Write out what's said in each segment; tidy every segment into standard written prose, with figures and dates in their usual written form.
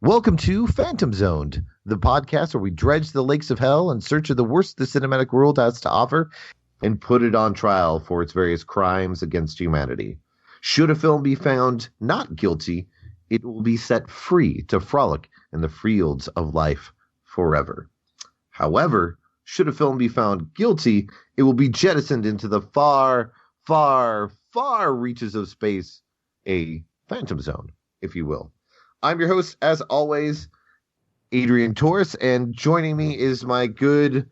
Welcome to Phantom Zoned, the podcast where we dredge the lakes of hell in search of the worst the cinematic world has to offer and put it on trial for its various crimes against humanity. Should a film be found not guilty, it will be set free to frolic in the fields of life forever. However, should a film be found guilty, it will be jettisoned into the far, far, far reaches of space, a phantom zone, if you will. I'm your host, as always, Adrian Torres, and joining me is my good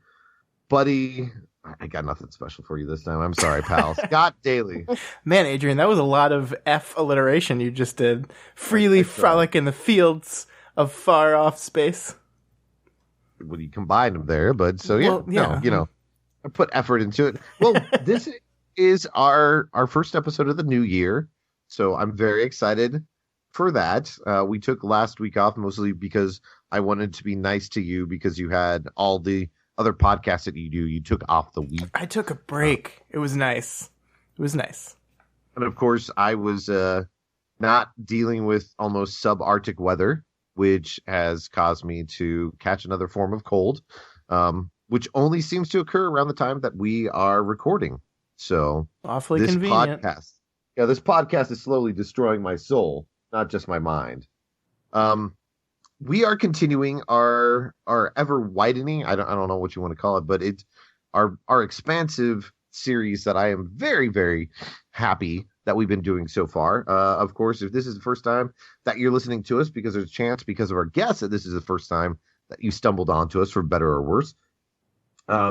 buddy. I got nothing special for you this time. I'm sorry, pal. Scott Daly. Man, Adrian, that was a lot of F alliteration you just did. Freely frolic in the fields of far off space. Well, you combined them there, but so yeah, well, yeah. No, I put effort into it. Well, this is our first episode of the new year, so I'm very excited for that. We took last week off mostly because I wanted to be nice to you because you had all the other podcasts that you do. You took off the week. I took a break. It was nice. It was nice. And of course, I was not dealing with almost subarctic weather, which has caused me to catch another form of cold, which only seems to occur around the time that we are recording. So awfully convenient. This podcast is slowly destroying my soul, not just my mind. We are continuing our ever widening. I don't know what you want to call it, but it's our expansive series that I am very, very happy that we've been doing so far. Of course, if this is the first time that you're listening to us, because there's a chance because of our guests that this is the first time that you stumbled onto us, for better or worse.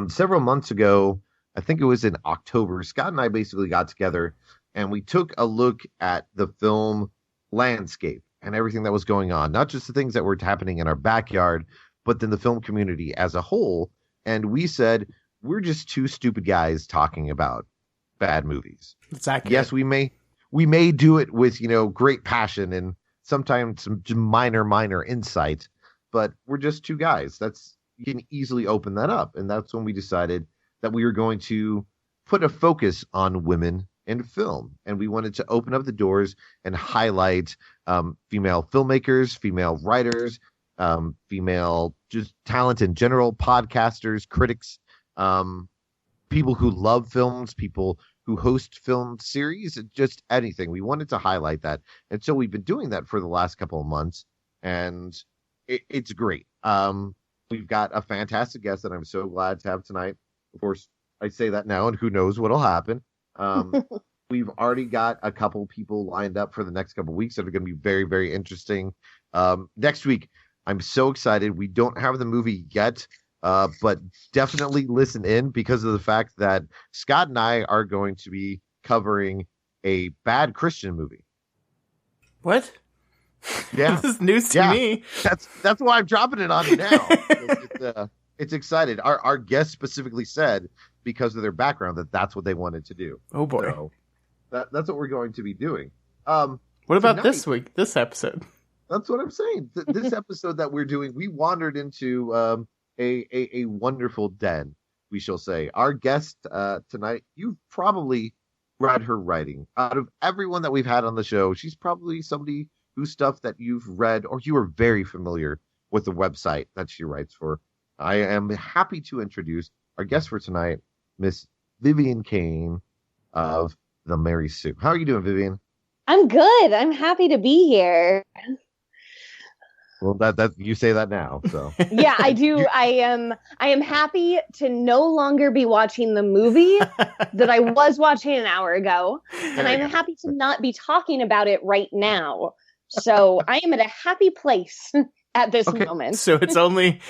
Several months ago, I think it was in October, Scott and I basically got together and we took a look at the film landscape and everything that was going on, not just the things that were happening in our backyard, but then the film community as a whole. And we said, we're just two stupid guys talking about bad movies. Exactly. Yes, we may do it with, great passion and sometimes some minor insight, but we're just two guys. You can easily open that up. And that's when we decided that we were going to put a focus on women in film, and we wanted to open up the doors and highlight female filmmakers, female writers, female just talent in general, podcasters, critics, people who love films, people who host film series, just anything. We wanted to highlight that, and so we've been doing that for the last couple of months, and it's great. We've got a fantastic guest that I'm so glad to have tonight. Of course, I say that now, and who knows what'll happen. We've already got a couple people lined up for the next couple of weeks that are going to be very, very interesting. Next week, I'm so excited. We don't have the movie yet, but definitely listen in because of the fact that Scott and I are going to be covering a bad Christian movie. What? Yeah. This is news to me. That's why I'm dropping it on you now. It's excited. Our guest specifically said, because of their background, that's what they wanted to do. Oh boy. So that's what we're going to be doing. What about this week, this episode? That's what I'm saying. This episode that we're doing, we wandered into a wonderful den, we shall say. Our guest tonight, you've probably read her writing. Out of everyone that we've had on the show, she's probably somebody whose stuff that you've read or you are very familiar with the website that she writes for. I am happy to introduce our guest for tonight, Miss Vivian Kane of The Mary Sue. How are you doing, Vivian? I'm good. I'm happy to be here. Well, that you say that now, so. Yeah, I do. I am happy to no longer be watching the movie that I was watching an hour ago, and I'm happy to not be talking about it right now. So I am at a happy place at this moment. So it's only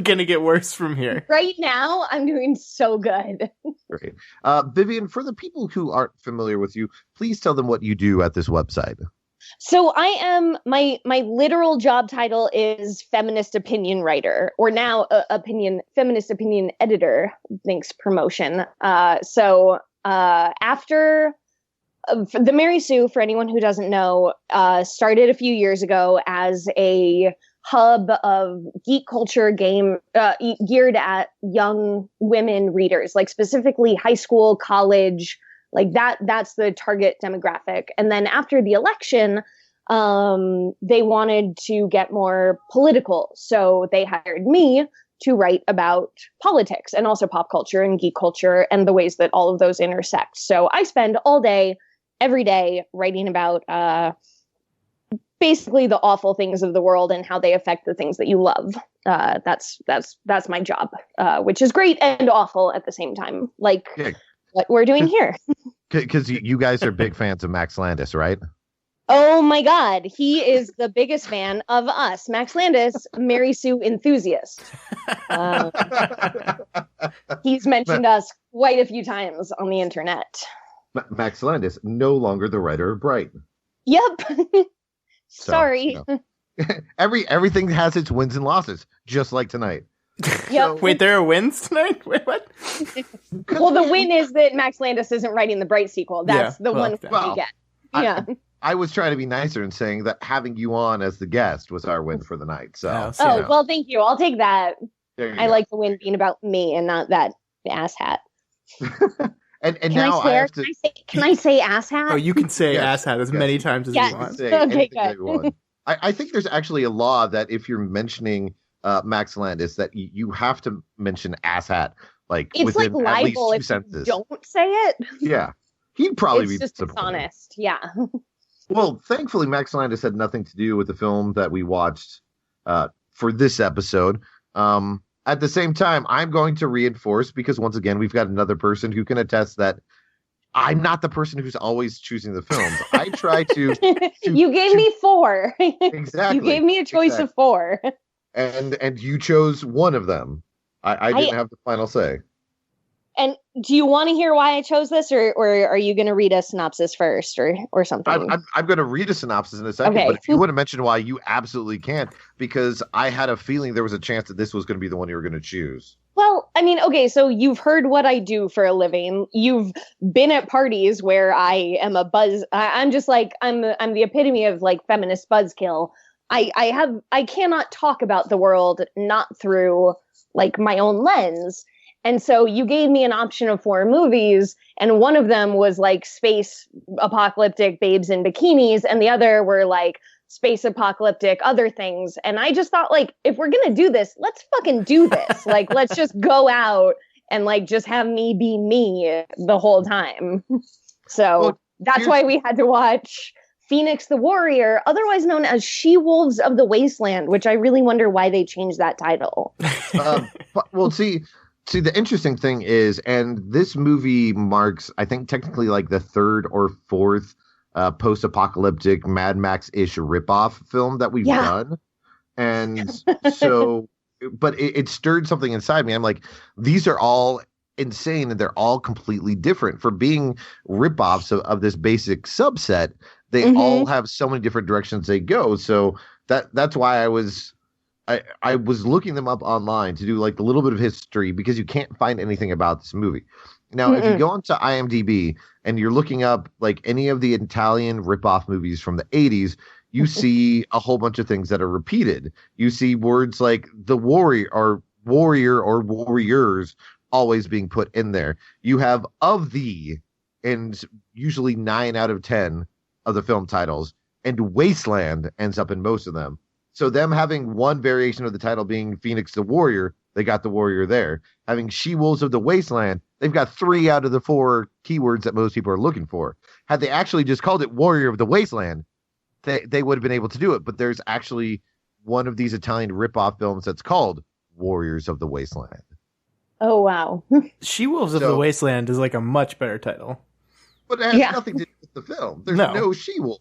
going to get worse from here. Right now, I'm doing so good. Great. Vivian, for the people who aren't familiar with you, please tell them what you do at this website. So I am, my literal job title is Feminist Opinion Writer, or now Feminist Opinion Editor. Thanks, promotion. So after the Mary Sue, for anyone who doesn't know, started a few years ago as a hub of geek culture game geared at young women readers, like specifically high school, college, like that's the target demographic. And then after the election, They wanted to get more political. So they hired me to write about politics and also pop culture and geek culture and the ways that all of those intersect. So I spend all day, every day, writing about basically the awful things of the world and how they affect the things that you love. That's my job, which is great and awful at the same time, like what we're doing here. Because you guys are big fans of Max Landis, right? Oh my God, he is the biggest fan of us. Max Landis, Mary Sue enthusiast. He's mentioned us quite a few times on the internet. Max Landis, no longer the writer of Bright. Yep. Sorry. So, everything has its wins and losses, just like tonight. Yep. So, wait, there are wins tonight? Wait, what? Well, the win is that Max Landis isn't writing the Bright sequel. That's the one we get. Yeah. I was trying to be nicer and saying that having you on as the guest was our win for the night. So, well, thank you. I'll take that. I like the win being about me and not that ass hat. and now I have to. Can I say ass hat? Oh, you can say ass hat as many times as you want. Okay, good. I think there's actually a law that if you're mentioning Max Landis, that you have to mention ass hat. Like it's within like at least libel 2 if sentences. You don't say it. Yeah, he'd probably it's be just dishonest. Yeah. Well, thankfully, Max Landis had nothing to do with the film that we watched for this episode. At the same time, I'm going to reinforce, because once again, we've got another person who can attest that I'm not the person who's always choosing the films. I try to. You gave me 4. Exactly. You gave me a choice of 4. And you chose one of them. I didn't have the final say. And do you want to hear why I chose this, or are you going to read a synopsis first, or something? I'm going to read a synopsis in a second, but if you want to mention why, you absolutely can, because I had a feeling there was a chance that this was going to be the one you were going to choose. Well, I mean, okay, so you've heard what I do for a living. You've been at parties where I am a buzz. I'm just like, I'm the epitome of like feminist buzzkill. I cannot talk about the world not through like my own lens. And so you gave me an option of 4 movies, and one of them was like space apocalyptic babes in bikinis, and the other were like space apocalyptic other things. And I just thought, like, if we're gonna do this, let's fucking do this. Like, let's just go out and like just have me be me the whole time. So that's why we had to watch Phoenix the Warrior, otherwise known as She-Wolves of the Wasteland, which I really wonder why they changed that title. Well, see, the interesting thing is, and this movie marks, I think, technically like the 3rd or 4th post-apocalyptic Mad Max-ish ripoff film that we've done. And so, but it stirred something inside me. I'm like, these are all insane and they're all completely different. For being ripoffs of this basic subset, they all have so many different directions they go. So that's why I was looking them up online to do like a little bit of history, because you can't find anything about this movie. Now, if you go onto IMDb and you're looking up like any of the Italian ripoff movies from the 80s, you see a whole bunch of things that are repeated. You see words like the warrior or warriors always being put in there. You have of the, and usually 9 out of 10 of the film titles, and wasteland ends up in most of them. So them having one variation of the title being Phoenix the Warrior, they got the warrior there. Having She-Wolves of the Wasteland, they've got 3 out of the 4 keywords that most people are looking for. Had they actually just called it Warrior of the Wasteland, they would have been able to do it. But there's actually one of these Italian ripoff films that's called Warriors of the Wasteland. Oh, wow. She-Wolves of the Wasteland is like a much better title. But it has nothing to do with the film. There's no she-wolf.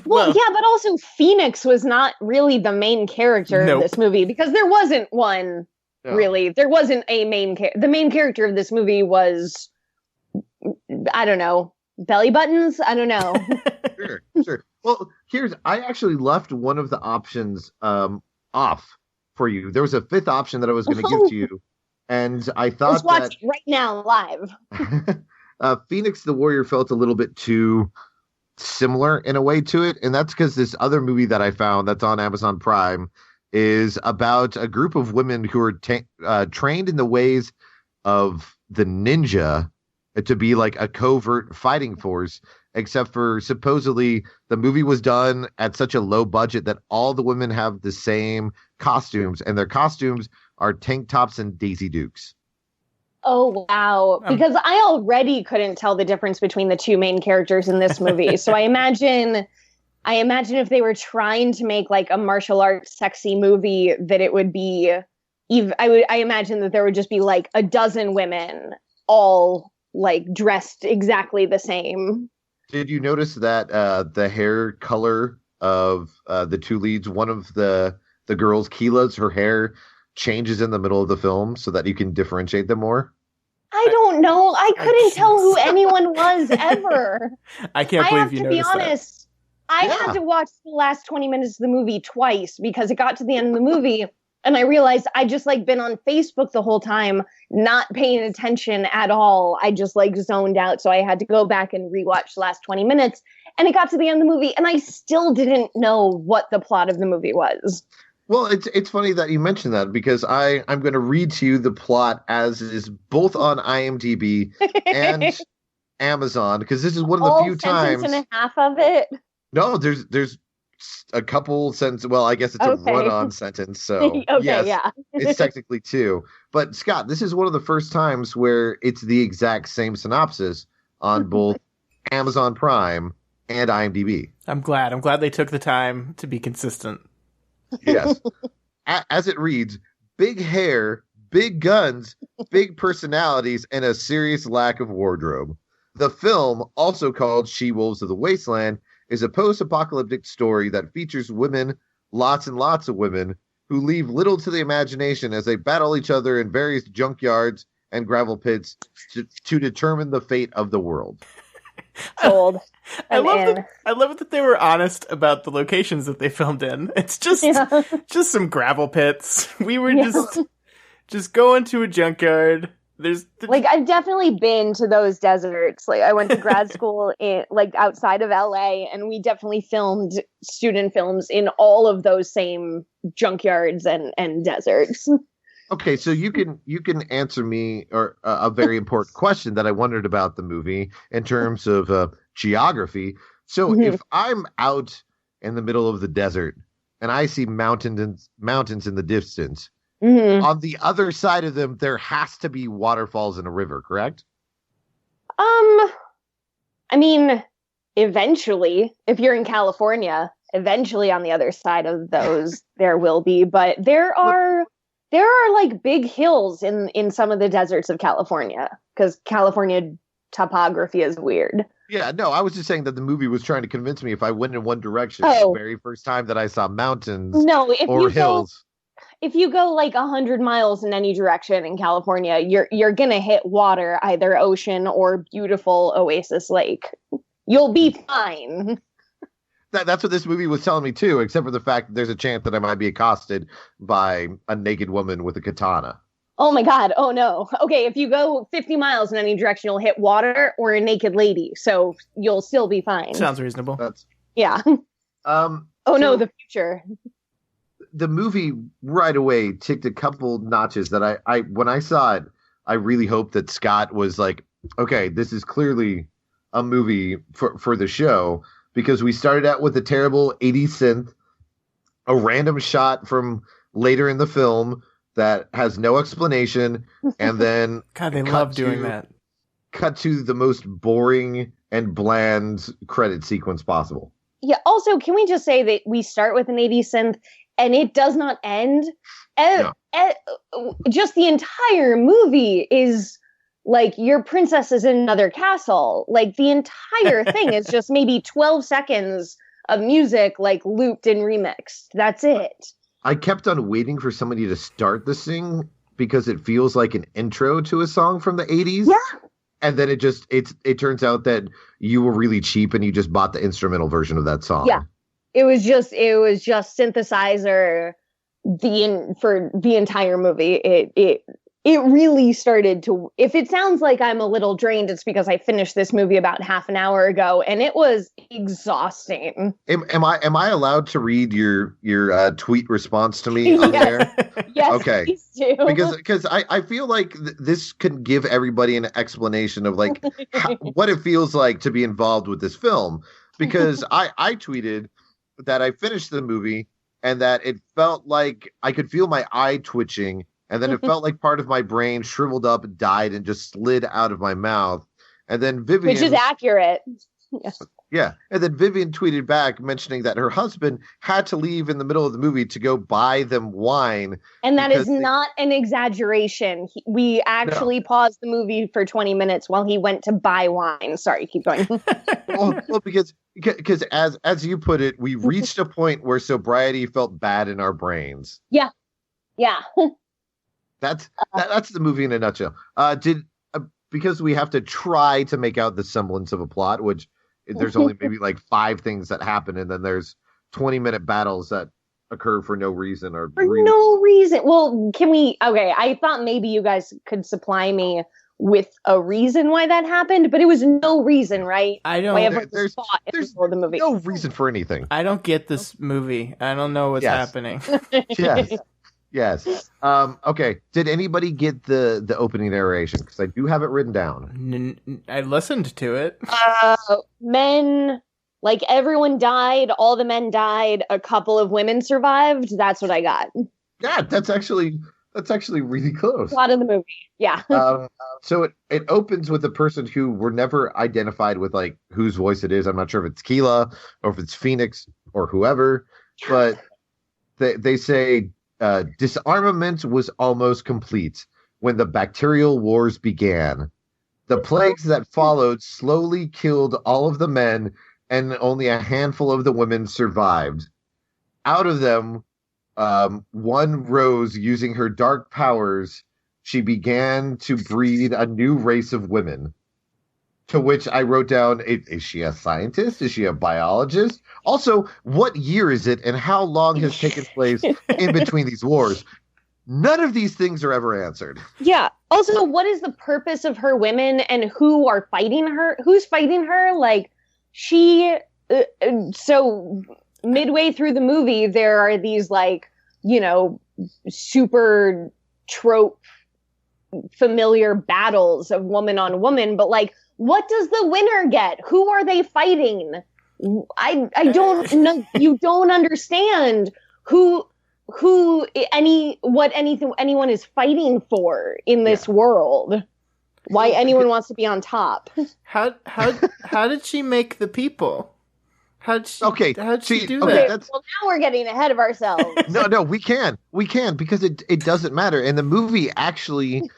Well, yeah, but also Phoenix was not really the main character of this movie, because there wasn't one, really. There wasn't a main character. The main character of this movie was, I don't know, belly buttons? I don't know. Sure. Well, I actually left one of the options off for you. There was a 5th option that I was going to give to you, and I thought let's watch it right now, live. Phoenix the Warrior felt a little bit too similar in a way to it, and that's because this other movie that I found that's on Amazon Prime is about a group of women who are trained in the ways of the ninja to be like a covert fighting force, except for supposedly the movie was done at such a low budget that all the women have the same costumes, and their costumes are tank tops and Daisy Dukes. Oh, wow. Because I already couldn't tell the difference between the two main characters in this movie. So I imagine if they were trying to make like a martial arts sexy movie, that it would be, I imagine that there would just be like a dozen women all like dressed exactly the same. Did you notice that the hair color of the two leads, one of the girls, Keela's, her hair changes in the middle of the film so that you can differentiate them more? I don't know. I couldn't tell who anyone was ever. I can't believe you noticed that. To be honest, I had to watch the last 20 minutes of the movie twice because it got to the end of the movie and I realized I just like been on Facebook the whole time, not paying attention at all. I just like zoned out. So I had to go back and rewatch the last 20 minutes and it got to the end of the movie and I still didn't know what the plot of the movie was. Well, it's funny that you mentioned that because I'm going to read to you the plot as is both on IMDb and Amazon, because this is one of the few times. And a half of it. No, there's a couple sentences. Well, I guess it's a run-on sentence. So it's technically two. But Scott, this is one of the first times where it's the exact same synopsis on both Amazon Prime and IMDb. I'm glad they took the time to be consistent. Yes. As it reads, big hair, big guns, big personalities, and a serious lack of wardrobe. The film, also called She-Wolves of the Wasteland, is a post-apocalyptic story that features women, lots and lots of women, who leave little to the imagination as they battle each other in various junkyards and gravel pits to determine the fate of the world. Sold. I love that they were honest about the locations that they filmed in. It's just some gravel pits. We were just going to a junkyard. Like I've definitely been to those deserts. Like I went to grad school in like outside of LA, and we definitely filmed student films in all of those same junkyards and deserts. Okay, so you can answer me or a very important question that I wondered about the movie in terms of geography. So if I'm out in the middle of the desert and I see mountains in the distance, on the other side of them there has to be waterfalls and a river, correct? I mean, eventually, if you're in California, eventually on the other side of those there will be, but there are like big hills in some of the deserts of California because California topography is weird. Yeah, no, I was just saying that the movie was trying to convince me if I went in one direction the very first time that I saw mountains or hills. If you go like 100 miles in any direction in California, you're going to hit water, either ocean or beautiful oasis lake. You'll be fine. That's what this movie was telling me too, except for the fact that there's a chance that I might be accosted by a naked woman with a katana. Oh my God. Oh no. Okay. If you go 50 miles in any direction, you'll hit water or a naked lady. So you'll still be fine. Sounds reasonable. Yeah. No, the future. The movie right away ticked a couple notches that I when I saw it, I really hoped that Scott was like, okay, this is clearly a movie for the show. Because we started out with a terrible 80s synth, a random shot from later in the film that has no explanation, and then God, they love doing that. Cut to the most boring and bland credit sequence possible. Yeah. Also, can we just say that we start with an 80s synth and it does not end? No. Just the entire movie is like your princess is in another castle. Like the entire thing is just maybe 12 seconds of music, like looped and remixed. That's it. I kept on waiting for somebody to start the sing because it feels like an intro to a song from the 80s. Yeah. And then it turns out that you were really cheap and you just bought the instrumental version of that song. Yeah. It was just synthesizer for the entire movie. It it really started to, if it sounds like I'm a little drained, it's because I finished this movie about half an hour ago and it was exhausting. Am I allowed to read your tweet response to me on there? Yes, okay. Please do. Because I feel like this could give everybody an explanation of like what it feels like to be involved with this film. Because I tweeted that I finished the movie and that it felt like I could feel my eye twitching. And then it felt like part of my brain shriveled up, died, and just slid out of my mouth. And then Vivian... Which is accurate. Yeah. And then Vivian tweeted back mentioning that her husband had to leave in the middle of the movie to go buy them wine. And that is not an exaggeration. We actually paused the movie for 20 minutes while he went to buy wine. Sorry, keep going. well, because as you put it, we reached a point where sobriety felt bad in our brains. Yeah. Yeah. That's the movie in a nutshell. Because we have to try to make out the semblance of a plot, which there's only maybe like 5 things that happen, and then there's 20-minute battles that occur for no reason or no reason. Well, can we? Okay, I thought maybe you guys could supply me with a reason why that happened, but it was no reason, right? I don't. There's the movie. No reason for anything. I don't get this movie. I don't know what's happening. Yes. Okay. Did anybody get the opening narration? Because I do have it written down. I listened to it. Men, like everyone died. All the men died. A couple of women survived. That's what I got. Yeah, that's actually really close. A lot of the movie. Yeah. So it opens with a person who were never identified with like whose voice it is. I'm not sure if it's Keela or if it's Phoenix or whoever, but they say. Disarmament was almost complete when the bacterial wars began. The plagues that followed slowly killed all of the men, and only a handful of the women survived. Out of them, one rose using her dark powers. She began to breed a new race of women. To which I wrote down, is she a scientist? Is she a biologist? Also, what year is it and how long has taken place in between these wars? None of these things are ever answered. Yeah. Also, what is the purpose of her women and who are fighting her? Who's fighting her? Like, so midway through the movie, there are these like, super trope familiar battles of woman on woman, but like, what does the winner get? Who are they fighting? I don't know. You don't understand what anyone is fighting for in this world. Why anyone wants to be on top? How did she make the people? How'd she do that? Well, now we're getting ahead of ourselves. No, we can because it doesn't matter, and the movie actually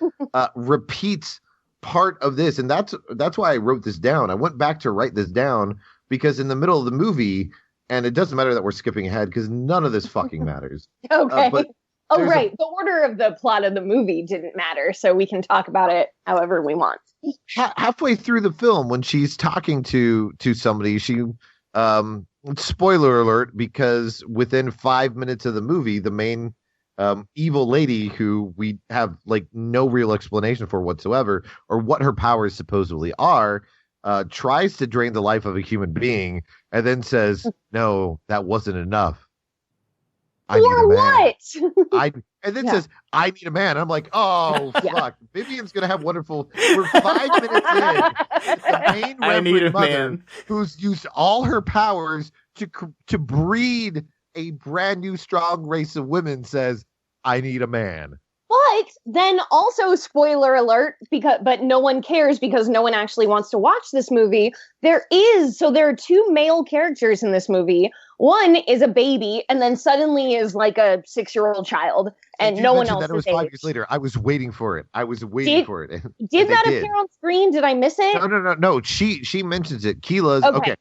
repeats part of this, and that's why I wrote this down. I went back to write this down because in the middle of the movie, and it doesn't matter that we're skipping ahead because none of this fucking matters. Okay. The order of the plot of the movie didn't matter, so we can talk about it however we want. Halfway through the film, when she's talking to somebody, she spoiler alert, because within 5 minutes of the movie, the main evil lady, who we have like no real explanation for whatsoever, or what her powers supposedly are, tries to drain the life of a human being, and then says, "No, that wasn't enough. I need a man." Says, "I need a man." I'm like, oh fuck! Vivian's gonna have wonderful. We're 5 minutes in. The main Reverend Mother, who's used all her powers to breed a brand new strong race of women, says, "I need a man." But then also, spoiler alert, but no one cares because no one actually wants to watch this movie. There are 2 male characters in this movie. One is a baby, and then suddenly is like a 6-year-old child, and no one else. That it was 5 years later. I was waiting for it. For it. Did that appear on screen? Did I miss it? No. She mentions it. Keela's okay.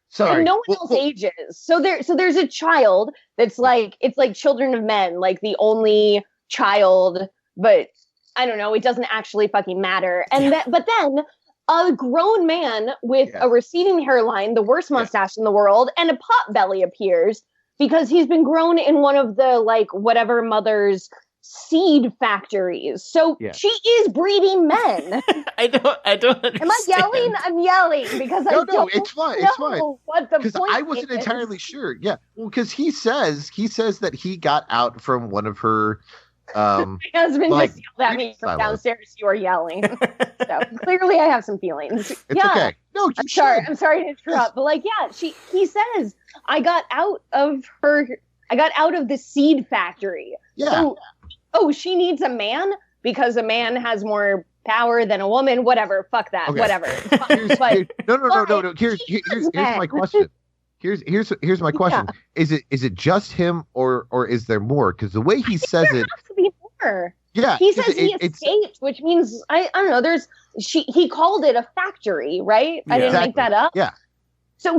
Sorry. And no one else ages. So there's a child that's like, it's like Children of Men, like the only child, but I don't know, it doesn't actually fucking matter. And but then a grown man with a receding hairline, the worst mustache in the world, and a pot belly appears because he's been grown in one of the like whatever mother's seed factories. So she is breeding men. I don't understand. Am I yelling? I'm yelling because I don't know it's fine. It's fine. What the point I wasn't entirely sure. Yeah. Well, because he says that he got out from one of her my husband just yelled at me from downstairs. You are yelling. So clearly I have some feelings. It's okay. No, I'm sorry to interrupt. But he says, I got out of the seed factory. Yeah. So, she needs a man because a man has more power than a woman. Whatever. Fuck that. Okay. Whatever. No. Here's my question. Here's my question. Yeah. Is it just him or is there more? Because the way he says it has to be more. Yeah. He says he escaped, which means I don't know, he called it a factory, right? Yeah. I didn't make that up. Yeah. So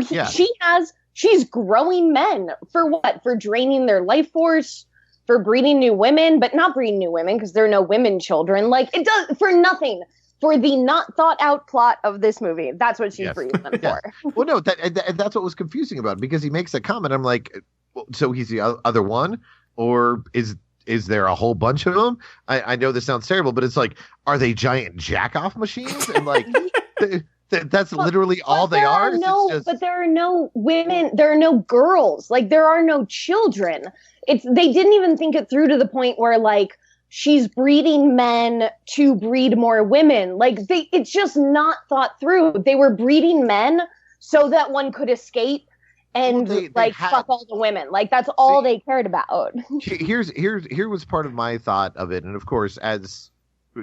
she's growing men for what? For draining their life force, for breeding new women, but not breeding new women because there are no women children. Like it does for nothing. For the not thought out plot of this movie. That's what she's breeding them for. Well, no, that's what was confusing about it, because he makes a comment. I'm like, so he's the other one, or is there a whole bunch of them? I know this sounds terrible, but it's like, are they giant jack-off machines? And like, that's literally all they are. But there are no women. There are no girls. Like there are no children. They didn't even think it through to the point where like, she's breeding men to breed more women. Like it's just not thought through. They were breeding men so that one could escape and fuck all the women. Like that's all they cared about. Here was part of my thought of it. And of course, as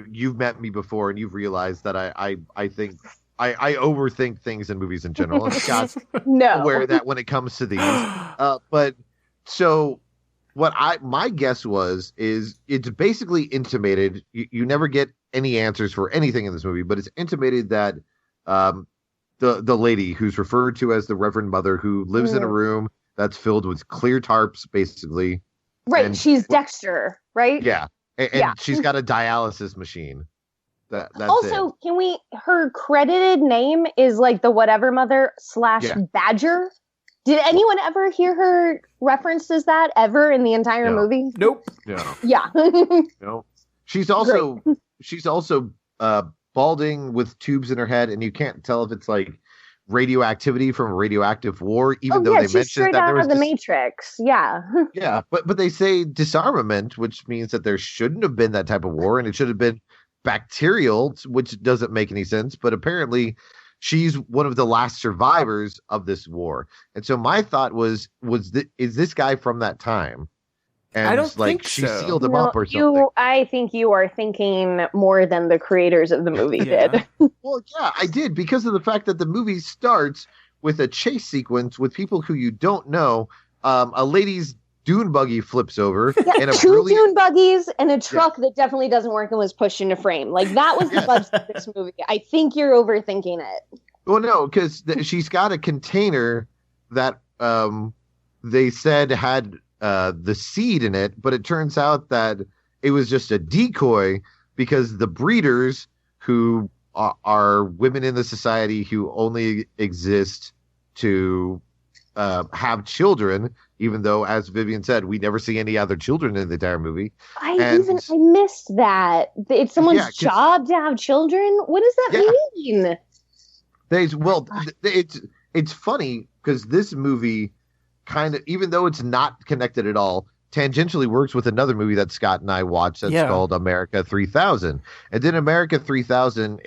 you've met me before and you've realized that I think I overthink things in movies in general. And Scott's aware of that when it comes to these. But so what my guess is it's basically intimated. You never get any answers for anything in this movie, but it's intimated that the lady who's referred to as the Reverend Mother, who lives in a room that's filled with clear tarps, basically. Right. And she's Dexter, right? Yeah. And she's got a dialysis machine. That's also, her credited name is like the whatever mother / Badger. Did anyone ever hear her referenced as that ever in the entire movie? Nope. No. Yeah. No. She's also balding with tubes in her head, and you can't tell if it's like radioactivity from a radioactive war, even though they mentioned that there was the Matrix. Yeah. Yeah, but they say disarmament, which means that there shouldn't have been that type of war, and it should have been bacterial, which doesn't make any sense. But apparently, she's one of the last survivors of this war. And so my thought is this guy from that time? And I don't think she so. Sealed him up or something. I think you are thinking more than the creators of the movie did. Well, yeah, I did, because of the fact that the movie starts with a chase sequence with people who you don't know. A lady's dune buggy flips over. Yeah, and two dune buggies and a truck that definitely doesn't work and was pushed into frame. Like that was the budget of this movie. I think you're overthinking it. Well, no, because she's got a container that they said had the seed in it, but it turns out that it was just a decoy, because the breeders, who are women in the society who only exist to have children, even though, as Vivian said, we never see any other children in the entire movie. I missed that. It's someone's job to have children? What does that mean? It's funny, because this movie kind of, even though it's not connected at all, tangentially works with another movie that Scott and I watched that's called America 3000. And in America 3000,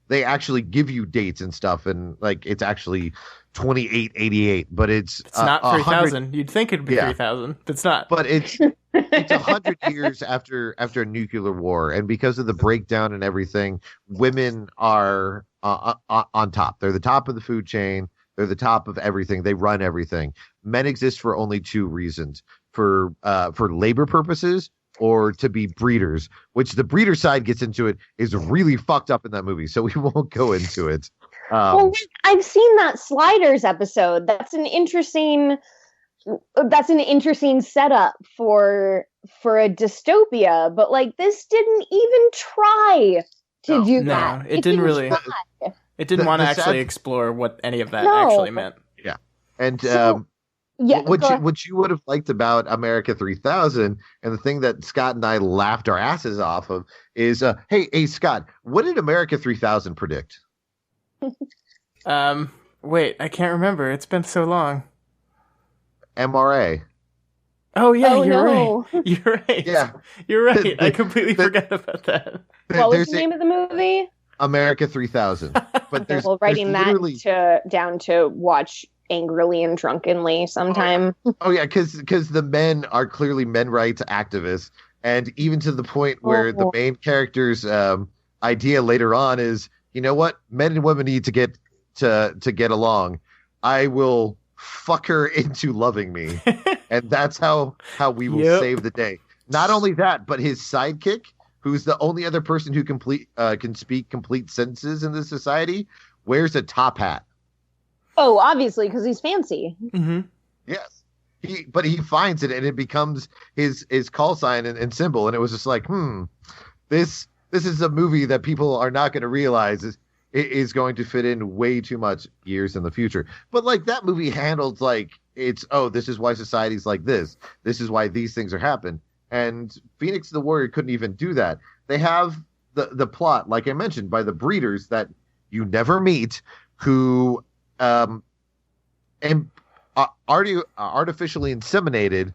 they actually give you dates and stuff, and like it's actually 2888, but it's not 3000. You'd think it'd be 3000. It's not. But it's 100 years after a nuclear war, and because of the breakdown and everything, women are on top. They're the top of the food chain. They're the top of everything. They run everything. Men exist for only two reasons: for labor purposes or to be breeders. Which the breeder side gets into it is really fucked up in that movie, so we won't go into it. Well, I've seen that Sliders episode. That's an interesting setup for a dystopia, but like this didn't even try to do that. It didn't really. It didn't want to actually explore what any of that actually meant. Yeah, and Yeah, what you would have liked about America 3000, and the thing that Scott and I laughed our asses off of is, hey, Scott, what did America 3000 predict? Wait, I can't remember. It's been so long. MRA. Oh yeah, Oh, you're no. right. You're right. Yeah. You're right. I completely forgot about that. What was the name of the movie? America 3000. But Okay, well, writing that down to watch angrily and drunkenly sometime. Oh yeah, because the men are clearly men rights activists, and even to the point where the main character's idea later on is, you know what, men and women need to get along. I will fuck her into loving me, and that's how we will save the day. Not only that, but his sidekick, who's the only other person who can speak complete sentences in this society, wears a top hat. Oh, obviously, because he's fancy. Mm-hmm. Yes. But he finds it, and it becomes his call sign and symbol. And it was just like, this is a movie that people are not going to realize is going to fit in way too much years in the future. But like that movie handled like this is why society's like this. This is why these things are happening. And Phoenix the Warrior couldn't even do that. They have the plot, like I mentioned, by the breeders that you never meet, who artificially inseminated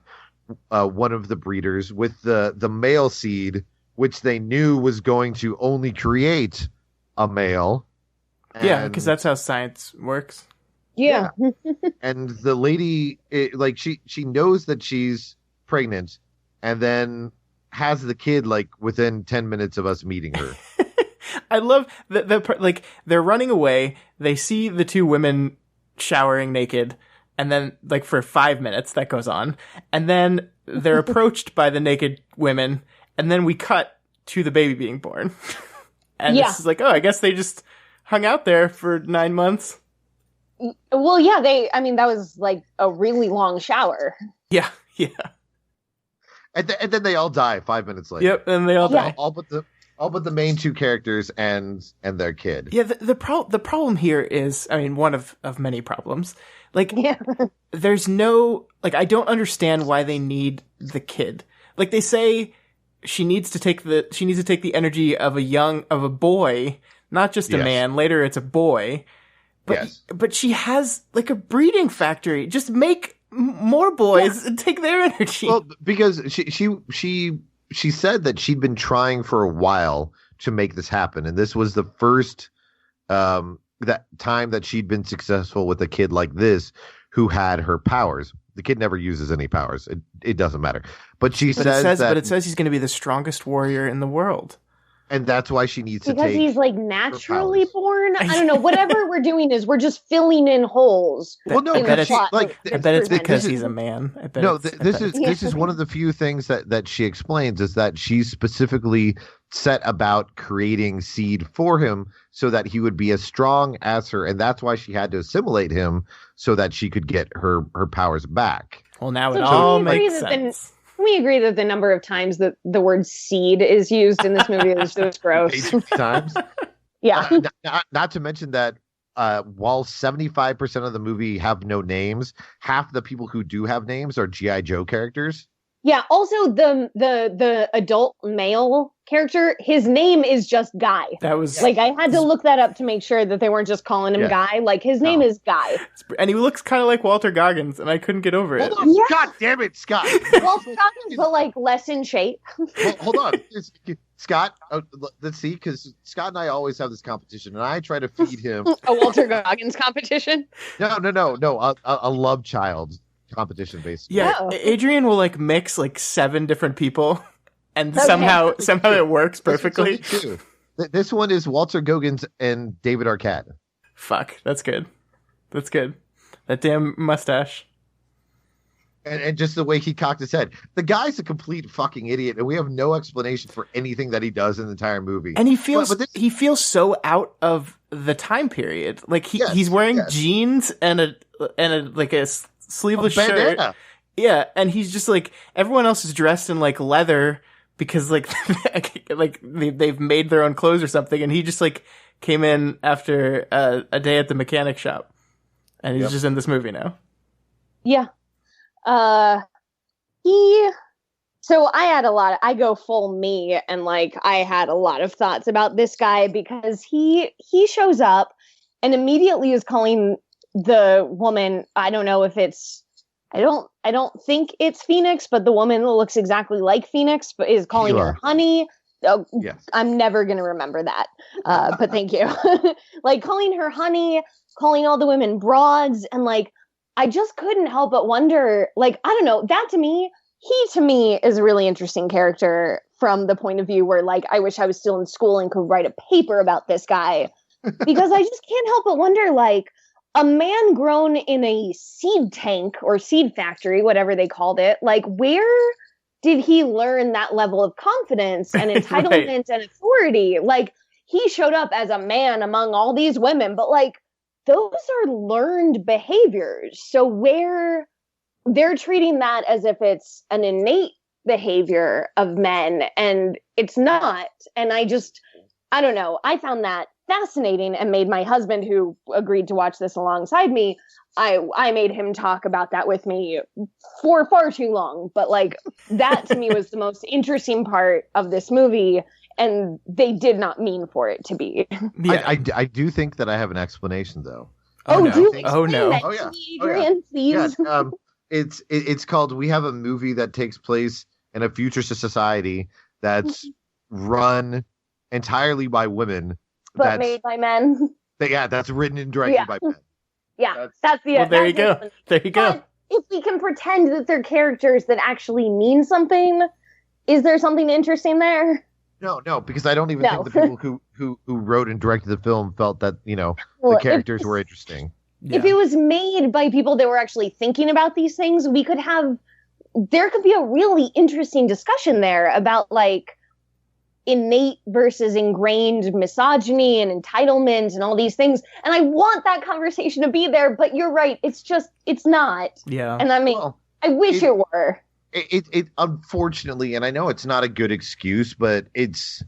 one of the breeders with the male seed, which they knew was going to only create a male. Yeah, because that's how science works. Yeah. And the lady, she knows that she's pregnant, and then has the kid like within 10 minutes of us meeting her. I love that like they're running away. They see the two women showering naked, and then like for 5 minutes that goes on, and then they're approached by the naked women, and then we cut to the baby being born. And it's like, oh, I guess they just hung out there for 9 months. Well, yeah, that was like a really long shower. Yeah. And then they all die 5 minutes later. Yep, and they all die. All but the main two characters and their kid. Yeah, the problem here is, I mean, one of many problems. Like, there's no, like, I don't understand why they need the kid. Like, they say she needs to take the energy of a boy, not just a man. Later, it's a boy. But she has like a breeding factory. Just make more boys and take their energy. Well, because she said that she'd been trying for a while to make this happen, and this was the first that time that she'd been successful with a kid like this who had her powers. The kid never uses any powers. It doesn't matter. But it says he's going to be the strongest warrior in the world. And that's why she needs to take. Because he's like naturally born. I don't know. Whatever we're doing is we're just filling in holes. Well, no, I bet it's because he's a man. This is one of the few things that she explains, is that she's specifically set about creating seed for him so that he would be as strong as her, and that's why she had to assimilate him so that she could get her powers back. Well, now it all makes sense. Can we agree that the number of times that the word seed is used in this movie is just gross? Times. Yeah. Not to mention that while 75% of the movie have no names, half the people who do have names are G.I. Joe characters. Yeah. Also, the adult male character, his name is just Guy. That was like, I had to look that up to make sure that they weren't just calling him Guy. Like, his name is Guy, and he looks kind of like Walter Goggins, and I couldn't get over it. Hold on. God damn it, Scott! Walter Goggins, but like less in shape. Well, hold on, Scott. Let's see, because Scott and I always have this competition, and I try to feed him a Walter Goggins competition. No, a love child competition, basically. Yeah, Adrian will like mix like 7 different people, and somehow it works perfectly. This one is Walter Goggins and David Arquette. Fuck, that's good. That damn mustache. And just the way he cocked his head. The guy's a complete fucking idiot, and we have no explanation for anything that he does in the entire movie. And he feels so out of the time period. Like he's wearing jeans and a sleeveless shirt. Yeah, and he's just like, everyone else is dressed in like leather because like they've made their own clothes or something, and he just like came in after a day at the mechanic shop, and he's just in this movie now. Yeah. So I go full me, and like I had a lot of thoughts about this guy because he shows up and immediately is calling the woman, I don't know if it's, I don't think it's Phoenix, but the woman that looks exactly like Phoenix but is calling her honey. Oh, yes. I'm never going to remember that. But thank you. Like calling her honey, calling all the women broads. And like, I just couldn't help but wonder, like, I don't know, that to me is a really interesting character from the point of view where like, I wish I was still in school and could write a paper about this guy, because I just can't help but wonder, like, a man grown in a seed tank or seed factory, whatever they called it, like, where did he learn that level of confidence and entitlement right. and authority? Like, he showed up as a man among all these women, but like, those are learned behaviors. So where they're treating that as if it's an innate behavior of men, and it's not. And I don't know. I found that fascinating and made my husband, who agreed to watch this alongside me, I made him talk about that with me for far too long. But like, that to me was the most interesting part of this movie, and they did not mean for it to be. Yeah. I do think that I have an explanation though. Oh, no. Oh no. Oh yeah. Adrian, please. Yeah. It's called We Have a Movie That Takes Place in a Future Society that's run entirely by women. But made by men. Yeah, that's written and directed by men. Yeah, that's the. Well, there you go. There you go. But if we can pretend that they're characters that actually mean something, is there something interesting there? No, because I don't even think the people who wrote and directed the film felt that, the characters were interesting. Yeah. If it was made by people that were actually thinking about these things, there could be a really interesting discussion there about like innate versus ingrained misogyny and entitlement and all these things. And I want that conversation to be there, but you're right. It's not. Yeah. And I mean, I wish it were. It unfortunately, and I know it's not a good excuse, but it's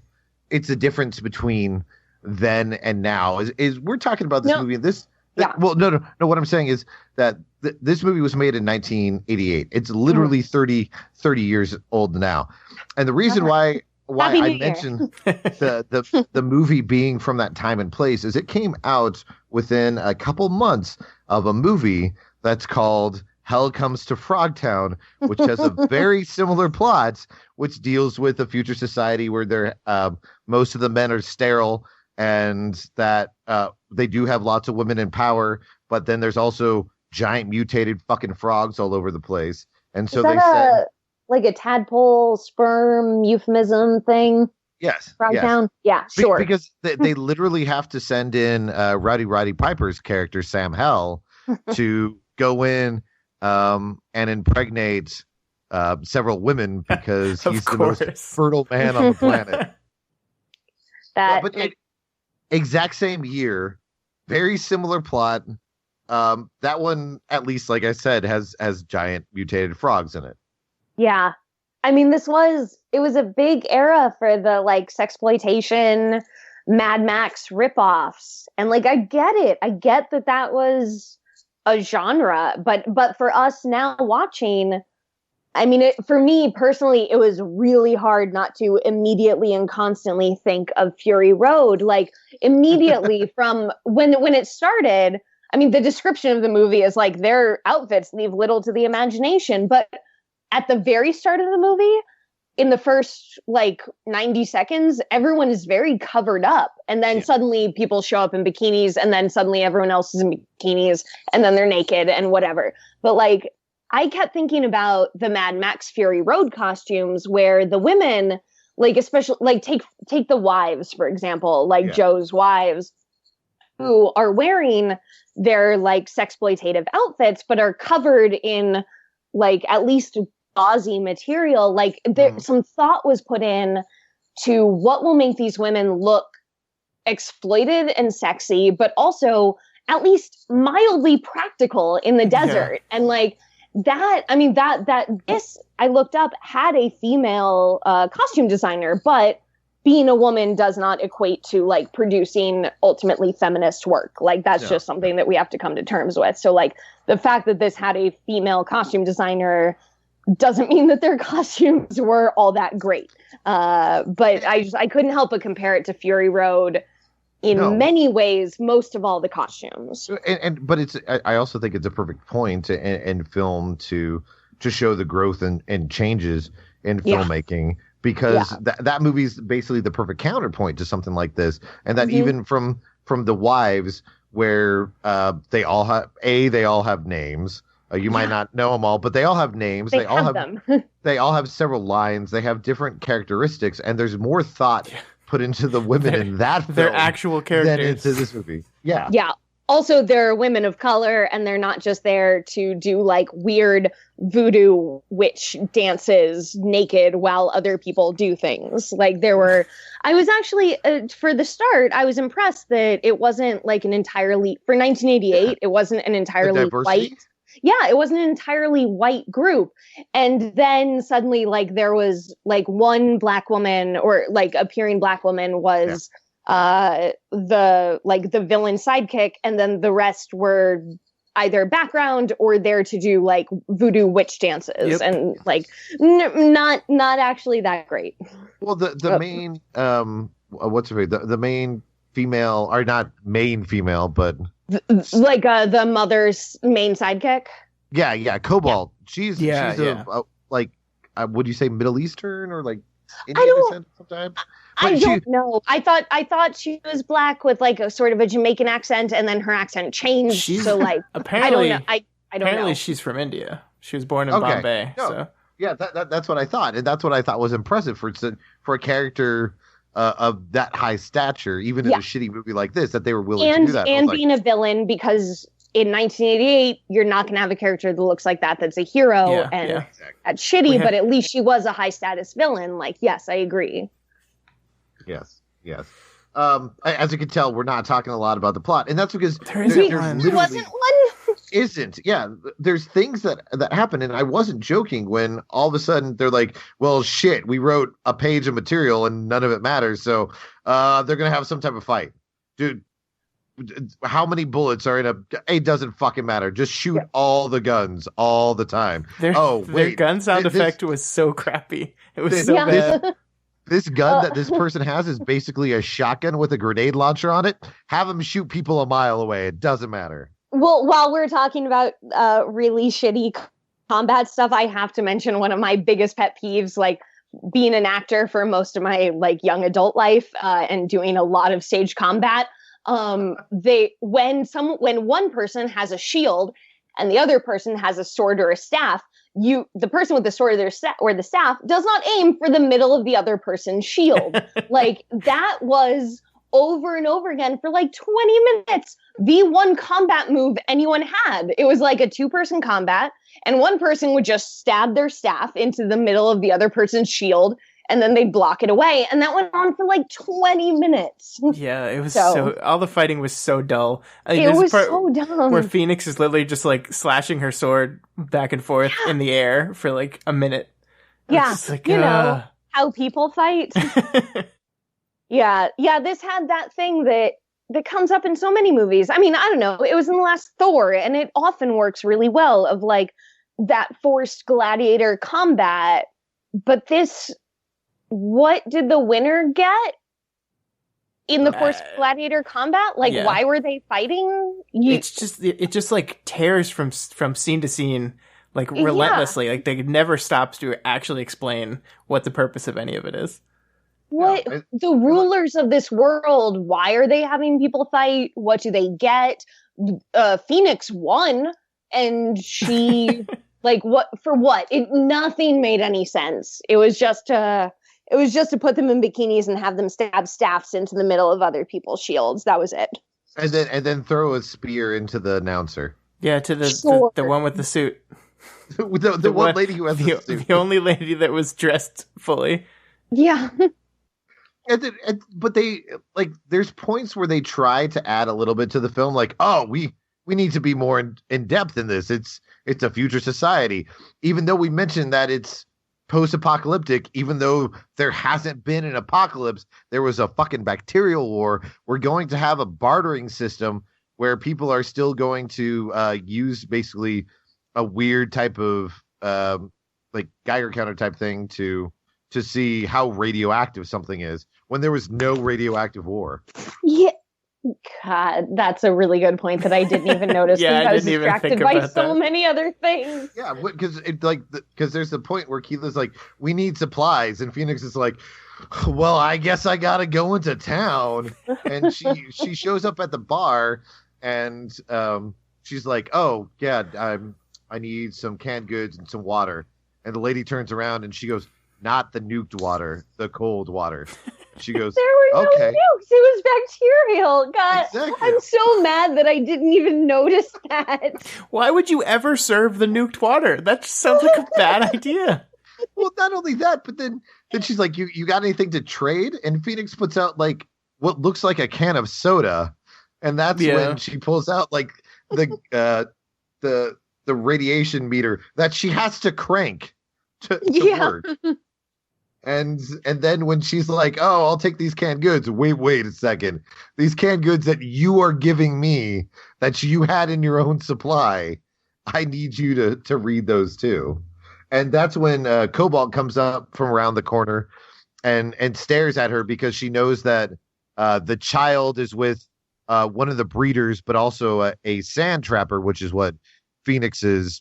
a difference between then and now. Is we're talking about this movie and this. Yeah. Well, no. What I'm saying is that this movie was made in 1988. It's literally 30 years old now. And the reason why I mentioned the movie being from that time and place is it came out within a couple months of a movie that's called Hell Comes to Frogtown, which has a very similar plot, which deals with a future society where most of the men are sterile, and that they do have lots of women in power, but then there's also giant mutated fucking frogs all over the place. And so they said, like a tadpole sperm euphemism thing. Yes. Frogtown. Yes. Yeah, sure. Because they literally have to send in Roddy Piper's character, Sam Hell, to go in and impregnate several women because he's the most fertile man on the planet. Exact same year, very similar plot. That one, at least, like I said, has giant mutated frogs in it. Yeah. I mean, it was a big era for the like sexploitation, Mad Max ripoffs. And like, I get it. I get that was a genre, but for us now watching, I mean, for me personally, it was really hard not to immediately and constantly think of Fury Road. Like immediately from when it started, I mean, the description of the movie is like their outfits leave little to the imagination. But at the very start of the movie, in the first like 90 seconds, everyone is very covered up. And then suddenly people show up in bikinis, and then suddenly everyone else is in bikinis, and then they're naked and whatever. But like, I kept thinking about the Mad Max Fury Road costumes where the women, like especially like take the wives, for example, like Joe's wives, who are wearing their like sexploitative outfits, but are covered in like at least gauzy material. Like some thought was put in to what will make these women look exploited and sexy, but also at least mildly practical in the desert. And like, that, I mean, this, I looked up, had a female costume designer, but being a woman does not equate to like producing ultimately feminist work. Like that's just something that we have to come to terms with. So like the fact that this had a female costume designer doesn't mean that their costumes were all that great. But I couldn't help but compare it to Fury Road in many ways, most of all the costumes. But I also think it's a perfect point in film to show the growth and changes in filmmaking, because that movie's basically the perfect counterpoint to something like this. And that even from the wives, where they all have names. You might not know them all, but they all have names. They all have them. They all have several lines. They have different characteristics, and there's more thought put into the women in that film. They're actual characters. Than into this movie. Yeah. Yeah. Also, they're women of color, and they're not just there to do like weird voodoo witch dances naked while other people do things. Like I was actually, for the start, I was impressed that it wasn't like for 1988, it wasn't an entirely white. Yeah, it wasn't an entirely white group. And then suddenly, like, there was, like, one black woman or, like, appearing black woman was the villain sidekick. And then the rest were either background or there to do, like, voodoo witch dances. Yep. And, like, not actually that great. Well, the main, what's her name? The main female, or not main female, but... the mother's main sidekick. Yeah, Cobalt. She's would you say Middle Eastern or like Indian descent sometimes? I don't know. I thought she was black with like a sort of a Jamaican accent, and then her accent changed. So like apparently, I don't know. Apparently, she's from India. She was born in Bombay. No. So yeah, that's what I thought, and that's what I thought was impressive for a character of that high stature, even in a shitty movie like this, that they were willing to do that. And being a villain, because in 1988, you're not going to have a character that looks like that that's a hero, that's shitty, but at least she was a high-status villain. Like, yes, I agree. Yes. As you can tell, we're not talking a lot about the plot, and that's because there wasn't one. Isn't. Yeah, there's things that happen, and I wasn't joking when all of a sudden they're like, well, shit, we wrote a page of material and none of it matters, so they're going to have some type of fight. Dude, how many bullets are in it doesn't fucking matter. Just shoot all the guns all the time. Their gun sound effect was so crappy. It was so bad. This gun that this person has is basically a shotgun with a grenade launcher on it. Have them shoot people a mile away. It doesn't matter. Well, while we're talking about really shitty combat stuff, I have to mention one of my biggest pet peeves, like being an actor for most of my like young adult life and doing a lot of stage combat. When one person has a shield and the other person has a sword or a staff, the person with the sword or the staff does not aim for the middle of the other person's shield. Like that was over and over again for like 20 minutes. The one combat move anyone had. It was like a 2-person combat, and one person would just stab their staff into the middle of the other person's shield, and then they'd block it away. And that went on for like 20 minutes. Yeah, it was so all the fighting was so dull. It was so dumb. Where Phoenix is literally just like slashing her sword back and forth in the air for like a minute. Yeah, like, you know how people fight. Yeah, this had that thing that comes up in so many movies. I mean, I don't know. It was in the last Thor, and it often works really well of like that forced gladiator combat. But this, what did the winner get in the forced gladiator combat? Like, why were they fighting? It just like tears from scene to scene, like relentlessly. Like they never stops to actually explain what the purpose of any of it is. The rulers of this world, why are they having people fight? What do they get? Phoenix won, and she like what for what? Nothing made any sense. It was just to put them in bikinis and have them stab staffs into the middle of other people's shields. That was it. And then throw a spear into the announcer. Yeah, to the one with the suit. the one lady who has the suit. The only lady that was dressed fully. Yeah. But they like there's points where they try to add a little bit to the film, like, oh, we need to be more in depth in this. It's a future society, even though we mentioned that it's post-apocalyptic, even though there hasn't been an apocalypse, there was a fucking bacterial war. We're going to have a bartering system where people are still going to use basically a weird type of like Geiger counter type thing to see how radioactive something is when there was no radioactive war. Yeah. God, that's a really good point that I didn't even notice. Yeah, I was didn't even distracted think by about so that. many other things. Yeah, because there's the point where Keela's like, we need supplies, and Phoenix is like, well, I guess I gotta go into town. And she shows up at the bar, and she's like, oh yeah, I need some canned goods and some water. And the lady turns around and she goes, not the nuked water, the cold water. She goes, there were no okay. nukes. It was bacterial. God, Exactly. I'm so mad that I didn't even notice that. Why would you ever serve the nuked water? That just sounds like a bad idea. Well, not only that, but then she's like, you got anything to trade? And Phoenix puts out like what looks like a can of soda. And that's when she pulls out like the radiation meter that she has to crank to work. And then when she's like, oh, I'll take these canned goods. Wait a second. These canned goods that you are giving me, that you had in your own supply, I need you to read those too. And that's when Cobalt comes up from around the corner and stares at her because she knows that the child is with one of the breeders, but also a sand trapper, which is what Phoenix's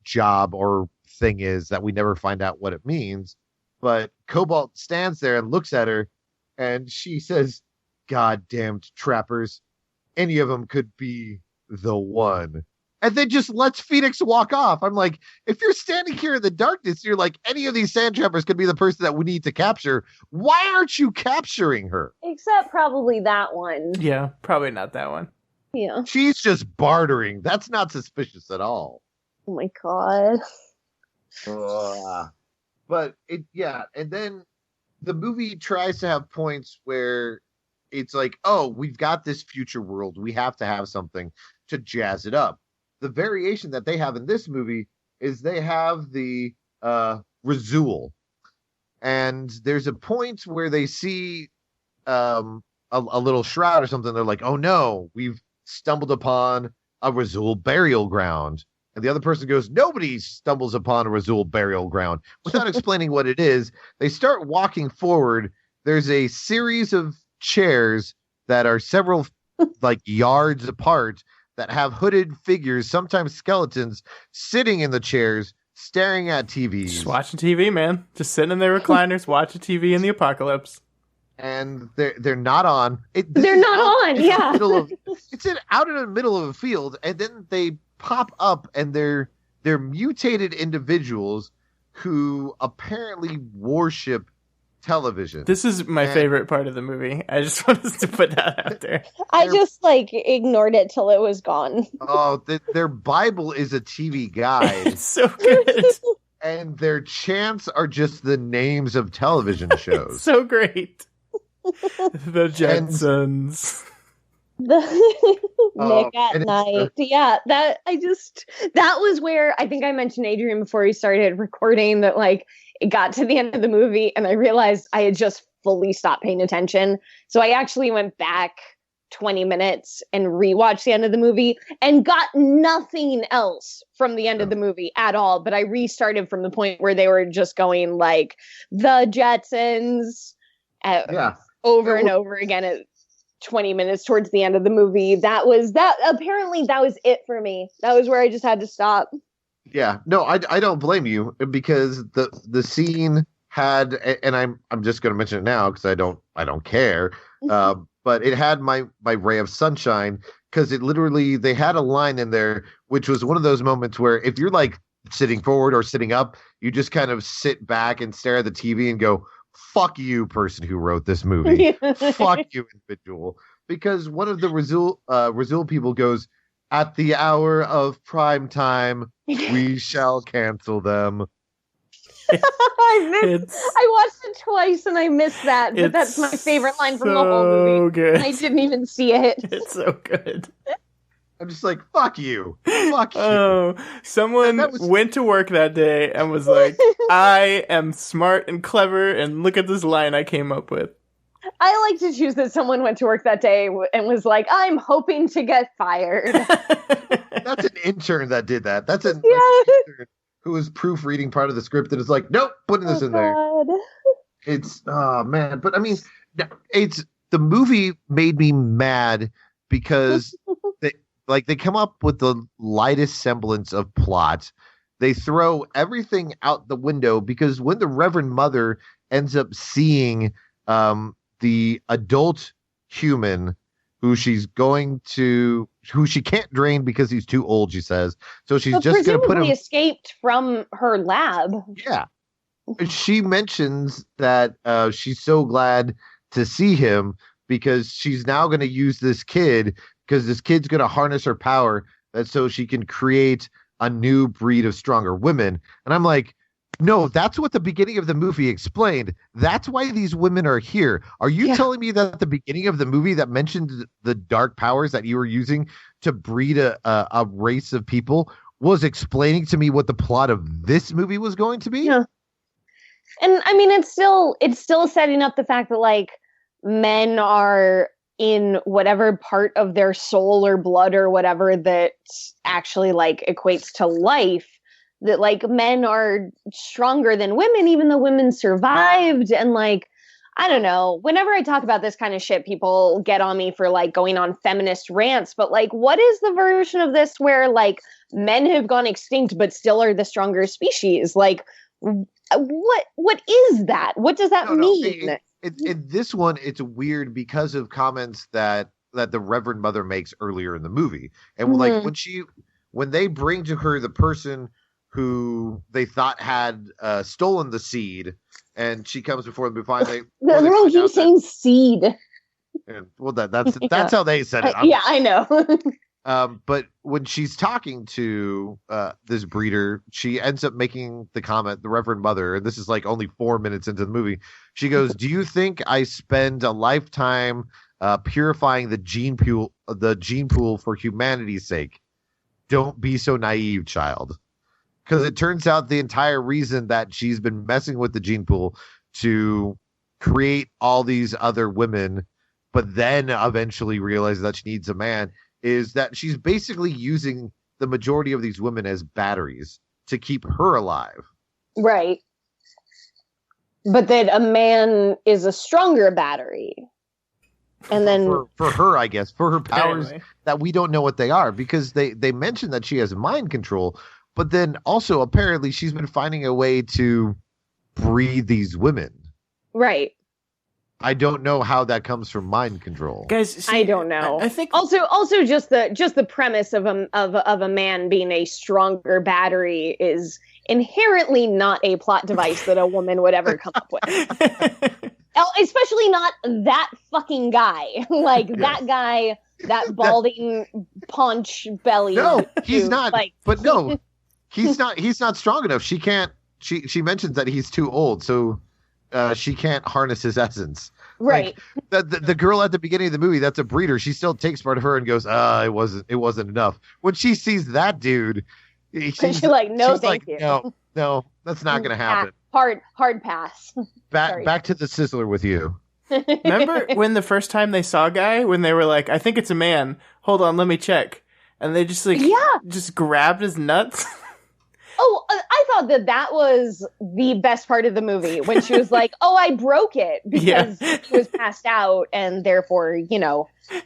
job or thing is that we never find out what it means. But Cobalt stands there and looks at her, and she says, "Goddamned trappers. Any of them could be the one." And then just lets Phoenix walk off. I'm like, if you're standing here in the darkness, you're like, any of these sand trappers could be the person that we need to capture. Why aren't you capturing her? Except probably that one. Yeah, probably not that one. Yeah. She's just bartering. That's not suspicious at all. Oh my God. But and then the movie tries to have points where it's like, oh, we've got this future world. We have to have something to jazz it up. The variation that they have in this movie is they have the Razul. And there's a point where they see a little shroud or something. They're like, oh no, we've stumbled upon a Razul burial ground. And the other person goes, nobody stumbles upon a Razul burial ground. Without explaining what it is, they start walking forward. There's a series of chairs that are several like yards apart that have hooded figures, sometimes skeletons, sitting in the chairs, staring at TVs. Just watching TV, man. Just sitting in their recliners, watching TV in the apocalypse. And they're not on. They're not on, yeah. It's out in the middle of a field, and then they pop up, and they're mutated individuals who apparently worship television. This is my favorite part of the movie. I just wanted to put that out there. I just ignored it till it was gone. Oh, their Bible is a TV guide. It's so good. And their chants are just the names of television shows. It's so great. The Jetsons. Nick at Night. Yeah, that was where I think I mentioned Adrian before we started recording that it got to the end of the movie and I realized I had just fully stopped paying attention. So I actually went back 20 minutes and rewatched the end of the movie and got nothing else from the end of the movie at all. But I restarted from the point where they were just going the Jetsons over and over again at 20 minutes towards the end of the movie. Apparently that was it for me. That was where I just had to stop. Yeah, no, I don't blame you because the scene had, and I'm just going to mention it now because I don't care. But it had my ray of sunshine because it literally, they had a line in there, which was one of those moments where if you're sitting forward or sitting up, you just kind of sit back and stare at the TV and go, fuck you, person who wrote this movie. Fuck you, individual. Because one of the Razul people goes, at the hour of prime time, we shall cancel them. I watched it twice and I missed that, but that's my favorite line from the whole movie. Good. I didn't even see it. It's so good. I'm just like, fuck you. Fuck you. Oh, someone went to work that day and was like, I am smart and clever, and look at this line I came up with. I like to choose that someone went to work that day and was like, I'm hoping to get fired. That's an intern that did that. That's an intern who was proofreading part of the script and is like, nope, putting this in there. It's, oh man. But I mean, the movie made me mad because they come up with the lightest semblance of plot. They throw everything out the window because when the Reverend Mother ends up seeing the adult human who she can't drain because he's too old, she says. So she's just going to put him. Escaped from her lab. Yeah. She mentions that she's so glad to see him because she's now going to use this kid because this kid's going to harness her power so she can create a new breed of stronger women. And I'm like, no, that's what the beginning of the movie explained. That's why these women are here. Are you telling me that at the beginning of the movie that mentioned the dark powers that you were using to breed a race of people was explaining to me what the plot of this movie was going to be? Yeah. And I mean, it's still setting up the fact that like men are in whatever part of their soul or blood or whatever that actually like equates to life. That like men are stronger than women, even though women survived. And like, I don't know, whenever I talk about this kind of shit, people get on me for like going on feminist rants. But like, what is the version of this where like men have gone extinct, but still are the stronger species? Like, what is that? What does that mean? In this one, it's weird because of comments that the Reverend Mother makes earlier in the movie. And like when they bring to her the person who they thought had stolen the seed, and she comes before them. The girl keeps saying seed. And, well, that's how they said it. Yeah, I know. But when she's talking to this breeder, she ends up making the comment, the Reverend Mother, and this is like only 4 minutes into the movie. She goes, "Do you think I spend a lifetime purifying the gene pool for humanity's sake? Don't be so naive, child." Because it turns out the entire reason that she's been messing with the gene pool to create all these other women, but then eventually realizes that she needs a man, is that she's basically using the majority of these women as batteries to keep her alive. Right. But that a man is a stronger battery. And then for her, I guess, for her powers that we don't know what they are, because they mentioned that she has mind control. But then also, apparently, she's been finding a way to breed these women. Right. I don't know how that comes from mind control. Guys, see, I don't know. I think also just the premise of a man being a stronger battery is inherently not a plot device that a woman would ever come up with. Especially not that fucking guy. Like that guy, that balding paunch belly. No, he's not. Like, but no. He's not strong enough. She can't. She mentions that he's too old, so she can't harness his essence. Right. Like, the girl at the beginning of the movie, that's a breeder. She still takes part of her and goes, it wasn't enough. When she sees that dude, she's like, no, thank you. No, that's not going to happen. Hard pass. Back to the Sizzler with you. Remember when the first time they saw a guy, when they were like, I think it's a man. Hold on, let me check. And they just just grabbed his nuts. Oh, I thought that was the best part of the movie when she was like, "Oh, I broke it because he was passed out and therefore,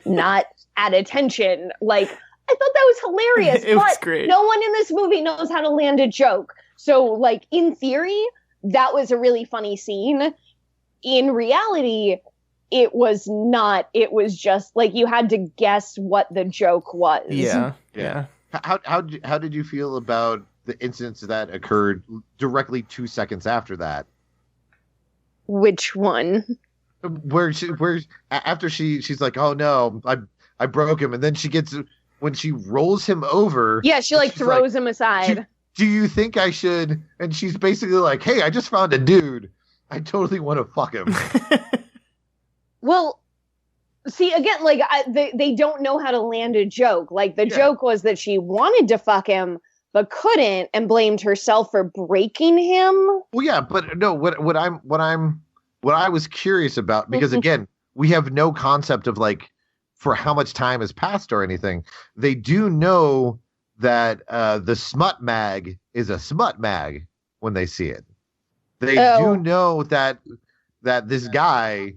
not at attention." Like, I thought that was hilarious. It was great. No one in this movie knows how to land a joke. So, like, in theory, that was a really funny scene. In reality, it was not. It was just like you had to guess what the joke was. Yeah. How did you feel about the incidents that occurred directly 2 seconds after that? Which one? Where after she's like, "Oh no, I broke him," and then when she rolls him over. Yeah, she throws him aside. Do you think I should? And she's basically like, "Hey, I just found a dude. I totally want to fuck him." Well, See, again, like, they don't know how to land a joke. Like, the joke was that she wanted to fuck him, but couldn't, and blamed herself for breaking him. Well, yeah, but no, what I was curious about, because again, we have no concept of like for how much time has passed or anything. They do know that the smut mag is a smut mag when they see it. They do know that this guy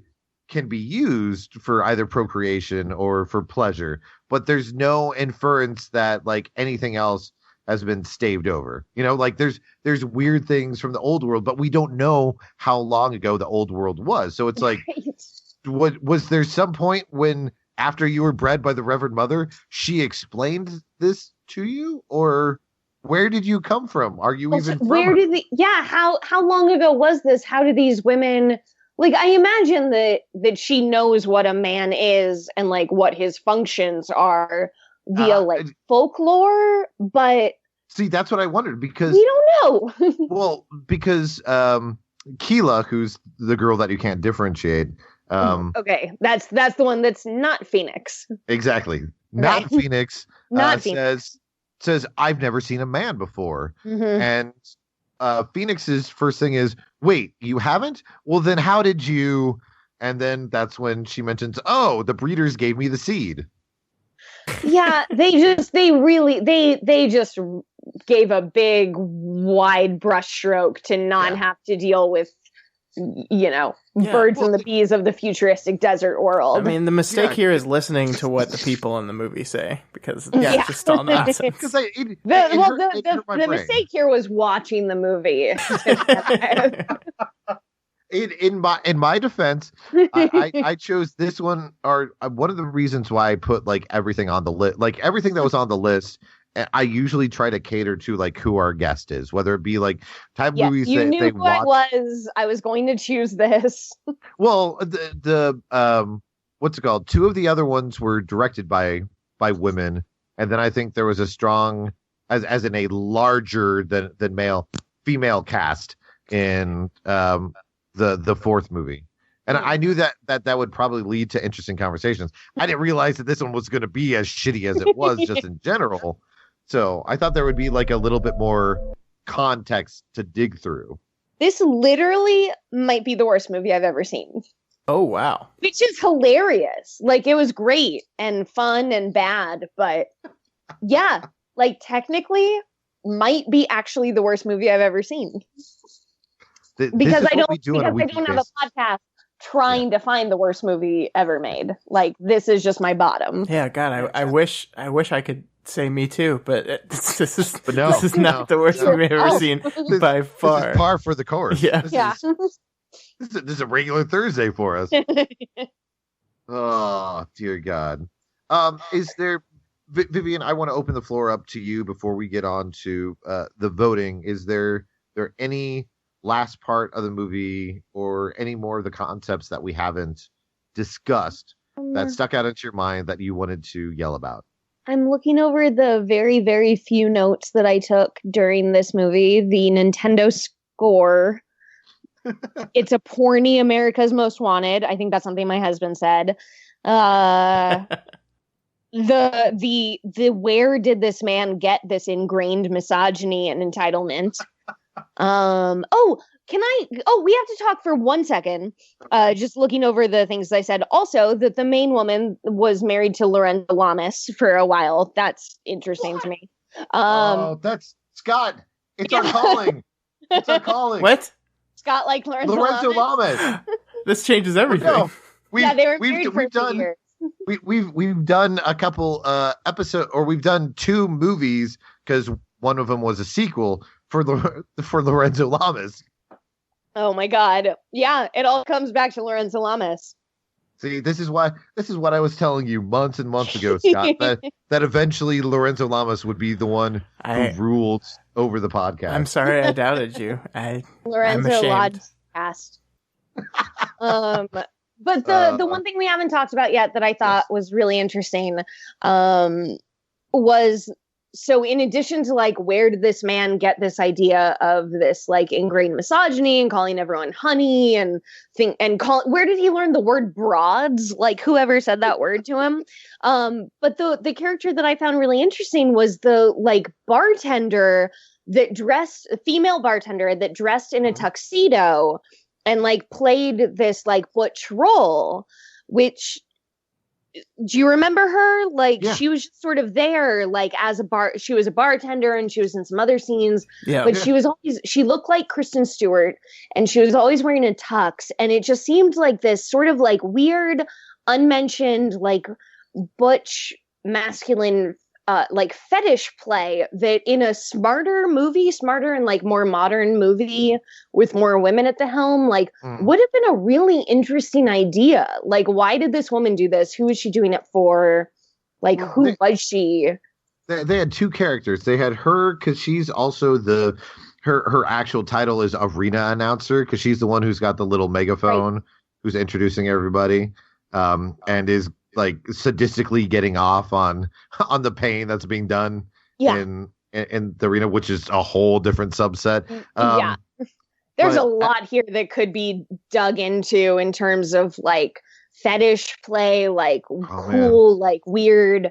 can be used for either procreation or for pleasure, but there's no inference that like anything else has been staved over. You know, like there's weird things from the old world, but we don't know how long ago the old world was. So it's like, was there some point when after you were bred by the Reverend Mother, she explained this to you, or where did you come from? Are you even from where did how long ago was this? How do these women, like, I imagine that she knows what a man is and like what his functions are via like folklore, but see, that's what I wondered, because we don't know. Well, because Keela, who's the girl that you can't differentiate. Okay, that's the one that's not Phoenix. Exactly, not Right. Phoenix. Not Phoenix. Says I've never seen a man before, Mm-hmm. and Phoenix's first thing is, wait, you haven't? Well, then how did you? And then that's when she mentions, oh, the breeders gave me the seed. Yeah, they just gave a big wide brushstroke to not have to deal with, birds and the bees of the futuristic desert world. I mean, the mistake here is listening to what the people in the movie say, because it's just all nonsense. Because the mistake here was watching the movie. In my defense, I chose this one, or one of the reasons why I put like everything on the list, like everything that was on the list. I usually try to cater to like who our guest is, whether it be like type movies you that knew they who watch. I was going to choose this. Well, the what's it called? Two of the other ones were directed by women, and then I think there was a strong, as in a larger than female cast in the fourth movie. And I knew that would probably lead to interesting conversations. I didn't realize that this one was going to be as shitty as it was just in general. So I thought there would be like a little bit more context to dig through. This literally might be the worst movie I've ever seen. Oh, wow. Which is hilarious. Like, it was great and fun and bad, but yeah, like technically might be actually the worst movie I've ever seen. Because I don't have a podcast trying to find the worst movie ever made. Like, this is just my bottom. Yeah, God, I wish I could say me too, but this is not the worst movie I've ever seen by far. This is par for the course. Yeah. This is a regular Thursday for us. Oh, dear God. Is there, Vivian, I want to open the floor up to you before we get on to the voting. Is there any last part of the movie or any more of the concepts that we haven't discussed that stuck out into your mind that you wanted to yell about? I'm looking over the very, very few notes that I took during this movie. The Nintendo score. It's a porny America's Most Wanted. I think that's something my husband said. The where did this man get this ingrained misogyny and entitlement? We have to talk for 1 second. Just looking over the things I said. Also, that the main woman was married to Lorenzo Lamas for a while. That's interesting to me. That's Scott. It's our calling. It's our calling. What? Scott like Lorenzo Lamas. This changes everything. No, they were married for a few years. We've done a couple episodes, or we've done two movies because one of them was a sequel for Lorenzo Lamas. Oh my God! Yeah, it all comes back to Lorenzo Lamas. See, this is what I was telling you months and months ago, Scott. that eventually Lorenzo Lamas would be the one who ruled over the podcast. I'm sorry, I doubted you. Lorenzo Lodge cast. But the one thing we haven't talked about yet that I thought was really interesting was so in addition to like, where did this man get this idea of this like ingrained misogyny and calling everyone honey and where did he learn the word broads? Like, whoever said that word to him. But the character that I found really interesting was the like female bartender that dressed in a tuxedo and like played this like butch role, which, do you remember her? Like, she was just sort of there, like she was a bartender and she was in some other scenes, but she looked like Kristen Stewart and she was always wearing a tux. And it just seemed like this sort of like weird, unmentioned, like butch masculine, like fetish play that in a smarter and like more modern movie with more women at the helm, like would have been a really interesting idea. Like, why did this woman do this? Who was she doing it for? Like, who was she? They had two characters. They had her because she's also her actual title is arena announcer because she's the one who's got the little megaphone who's introducing everybody, and is like sadistically getting off on the pain that's being done in the arena, which is a whole different subset. There's a lot here that could be dug into in terms of like fetish play, like like weird,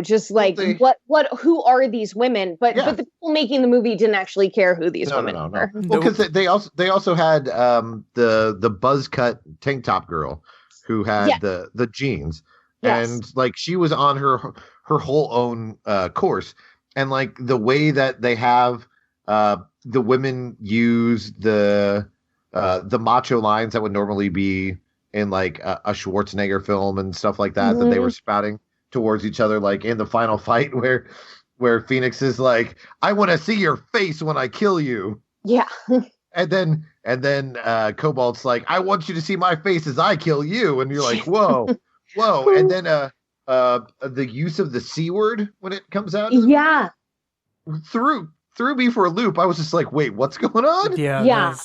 just like who are these women? But the people making the movie didn't actually care who these women were. Well, because they also had the buzz cut tank top girl who had the jeans, and like she was on her whole own course, and like the way that they have the women use the macho lines that would normally be in like a Schwarzenegger film and stuff like that that they were spouting towards each other, like in the final fight where Phoenix is like, "I want to see your face when I kill you." Yeah. And then Cobalt's like, "I want you to see my face as I kill you," and you're like, "Whoa, whoa!" And then the use of the C word when it comes out, threw me for a loop. I was just like, "Wait, what's going on?" Yeah.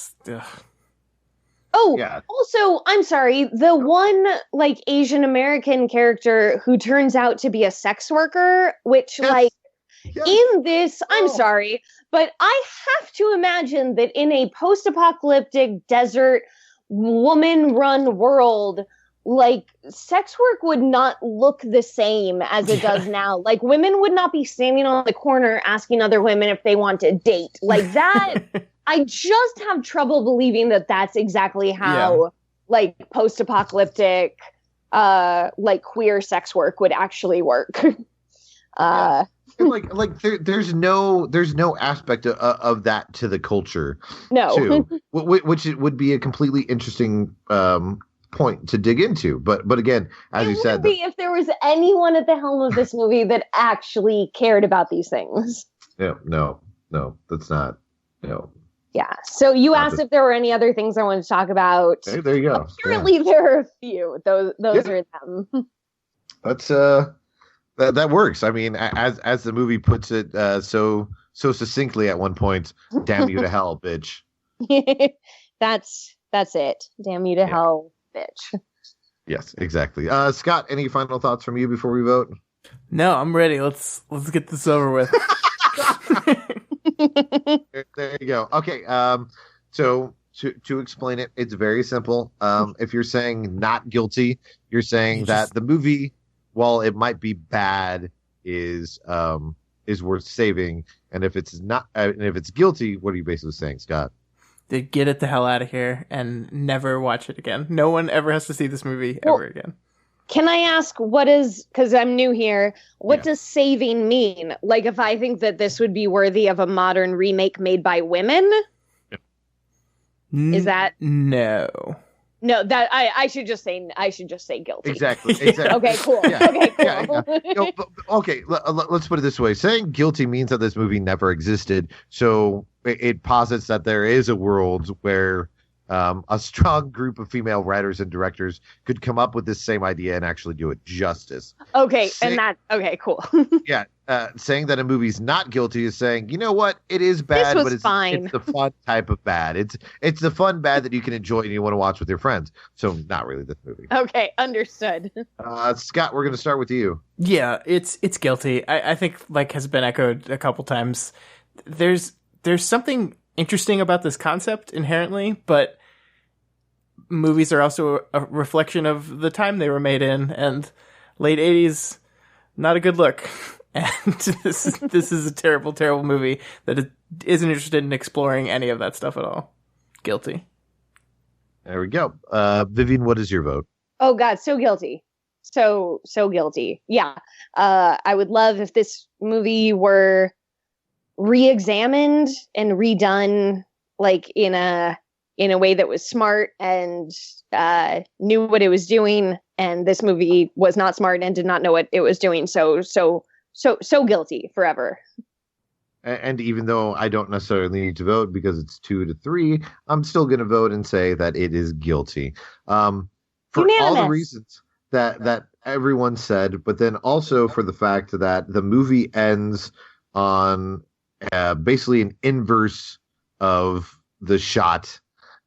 Also, I'm sorry, the one like Asian American character who turns out to be a sex worker, which in this, I'm sorry, but I have to imagine that in a post-apocalyptic desert woman-run world, like sex work would not look the same as it does now. Like, women would not be standing on the corner asking other women if they want to date. Like that, I just have trouble believing that that's exactly how like post-apocalyptic like queer sex work would actually work. There's no aspect of that to the culture. No. Too, which it would be a completely interesting point to dig into. But again, as you said, if there was anyone at the helm of this movie that actually cared about these things. No, that's not. No. Yeah. So you asked if there were any other things I wanted to talk about. Hey, there you go. Apparently there are a few. Those are them. That's that works. I mean, as the movie puts it so succinctly at one point, "Damn you to hell, bitch." That's it. Damn you to hell, bitch. Yes, exactly. Scott, any final thoughts from you before we vote? No, I'm ready. Let's get this over with. There you go. Okay. So to explain it, it's very simple. If you're saying not guilty, you're saying that the movie, while it might be bad, is worth saving. And if it's not, and if it's guilty, what are you basically saying, Scott? To get it the hell out of here and never watch it again. No one ever has to see this movie ever again. Can I ask because I'm new here, what does saving mean? Like, if I think that this would be worthy of a modern remake made by women? Is that? No, that I should just say guilty. Exactly. Okay, cool. Okay, cool. Okay, let's put it this way. Saying guilty means that this movie never existed. So it posits that there is a world where a strong group of female writers and directors could come up with this same idea and actually do it justice. Okay, cool. Yeah, saying that a movie's not guilty is saying, you know what, it is bad, but it's the fun type of bad. It's the fun bad that you can enjoy and you want to watch with your friends. So not really this movie. Okay, understood. Scott, we're going to start with you. Yeah, it's guilty. I think, like has been echoed a couple times, there's something interesting about this concept inherently, but movies are also a reflection of the time they were made in, and late 80s, not a good look. And this is a terrible, terrible movie that isn't interested in exploring any of that stuff at all. Guilty. There we go. Vivian, what is your vote? Oh God, so guilty. So guilty. Yeah. I would love if this movie were re-examined and redone, like in a way that was smart and knew what it was doing. And this movie was not smart and did not know what it was doing. So guilty forever. And even though I don't necessarily need to vote because it's 2-3, I'm still going to vote and say that it is guilty. For Unanimous. all the reasons that everyone said, but then also for the fact that the movie ends on basically an inverse of the shot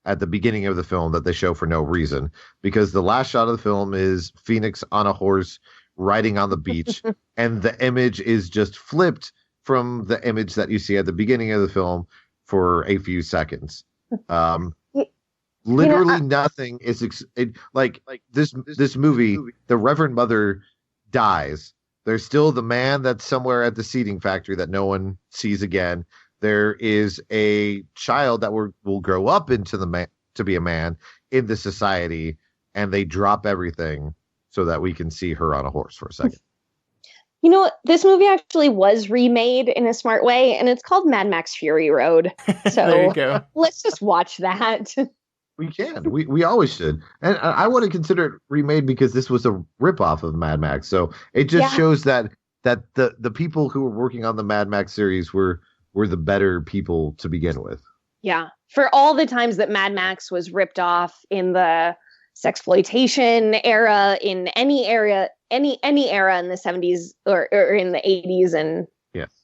at the beginning of the film that they show for no reason, because the last shot of the film is Phoenix on a horse riding on the beach, and the image is just flipped from the image that you see at the beginning of the film for a few seconds. Literally nothing is like this movie. The Reverend Mother dies. There's still the man that's somewhere at the seating factory that no one sees again. There is a child that will grow up into to be a man in the society, and they drop everything so that we can see her on a horse for a second. You know what? This movie actually was remade in a smart way, and it's called Mad Max Fury Road. So there you go. Let's just watch that. We can. We always should. And I want to consider it remade because this was a ripoff of Mad Max. So it just shows that the people who were working on the Mad Max series were the better people to begin with. Yeah. For all the times that Mad Max was ripped off in the sexploitation era, in any era in the 70s or in the 80s, and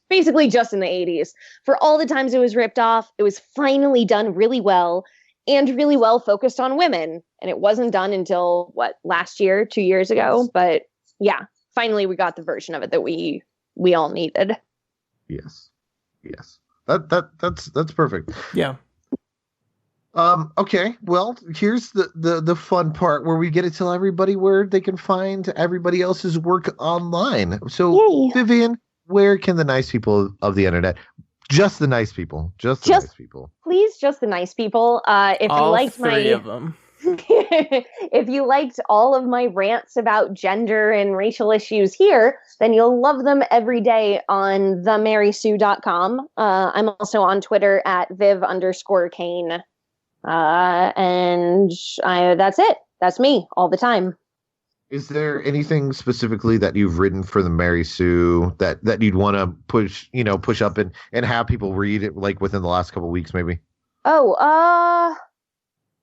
basically just in the 80s. For all the times it was ripped off, it was finally done really well and really well focused on women. And it wasn't done until last year, 2 years ago. But yeah, finally we got the version of it that we all needed. Yes. That's perfect. Yeah. Okay, well, here's the fun part where we get to tell everybody where they can find everybody else's work online. So, yay. Vivian, where can the nice people of the internet, just the nice people, nice people, please, just the nice people, if all you liked three of them. If you liked all of my rants about gender and racial issues here, then you'll love them every day on themarysue.com. I'm also on Twitter at Viv_Kane. And that's it. That's me all the time. Is there anything specifically that you've written for the Mary Sue that you'd want to push up and have people read it, like within the last couple of weeks, maybe?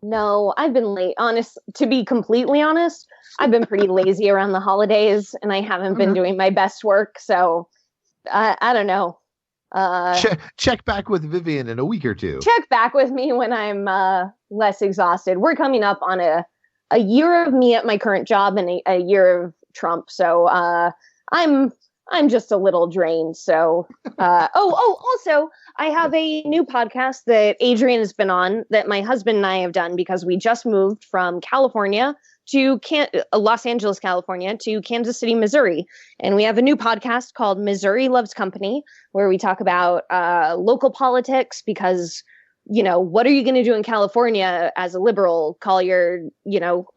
No, I've been late. To be completely honest, I've been pretty lazy around the holidays, and I haven't been doing my best work. So I don't know. Check back with Vivian in a week or two. Check back with me when I'm less exhausted. We're coming up on a year of me at my current job and a year of Trump. So I'm just a little drained. So also I have a new podcast that Adrian has been on that my husband and I have done because we just moved from California to Los Angeles, California to Kansas City, Missouri. And we have a new podcast called Missouri Loves Company, where we talk about local politics because, what are you going to do in California as a liberal? Call your,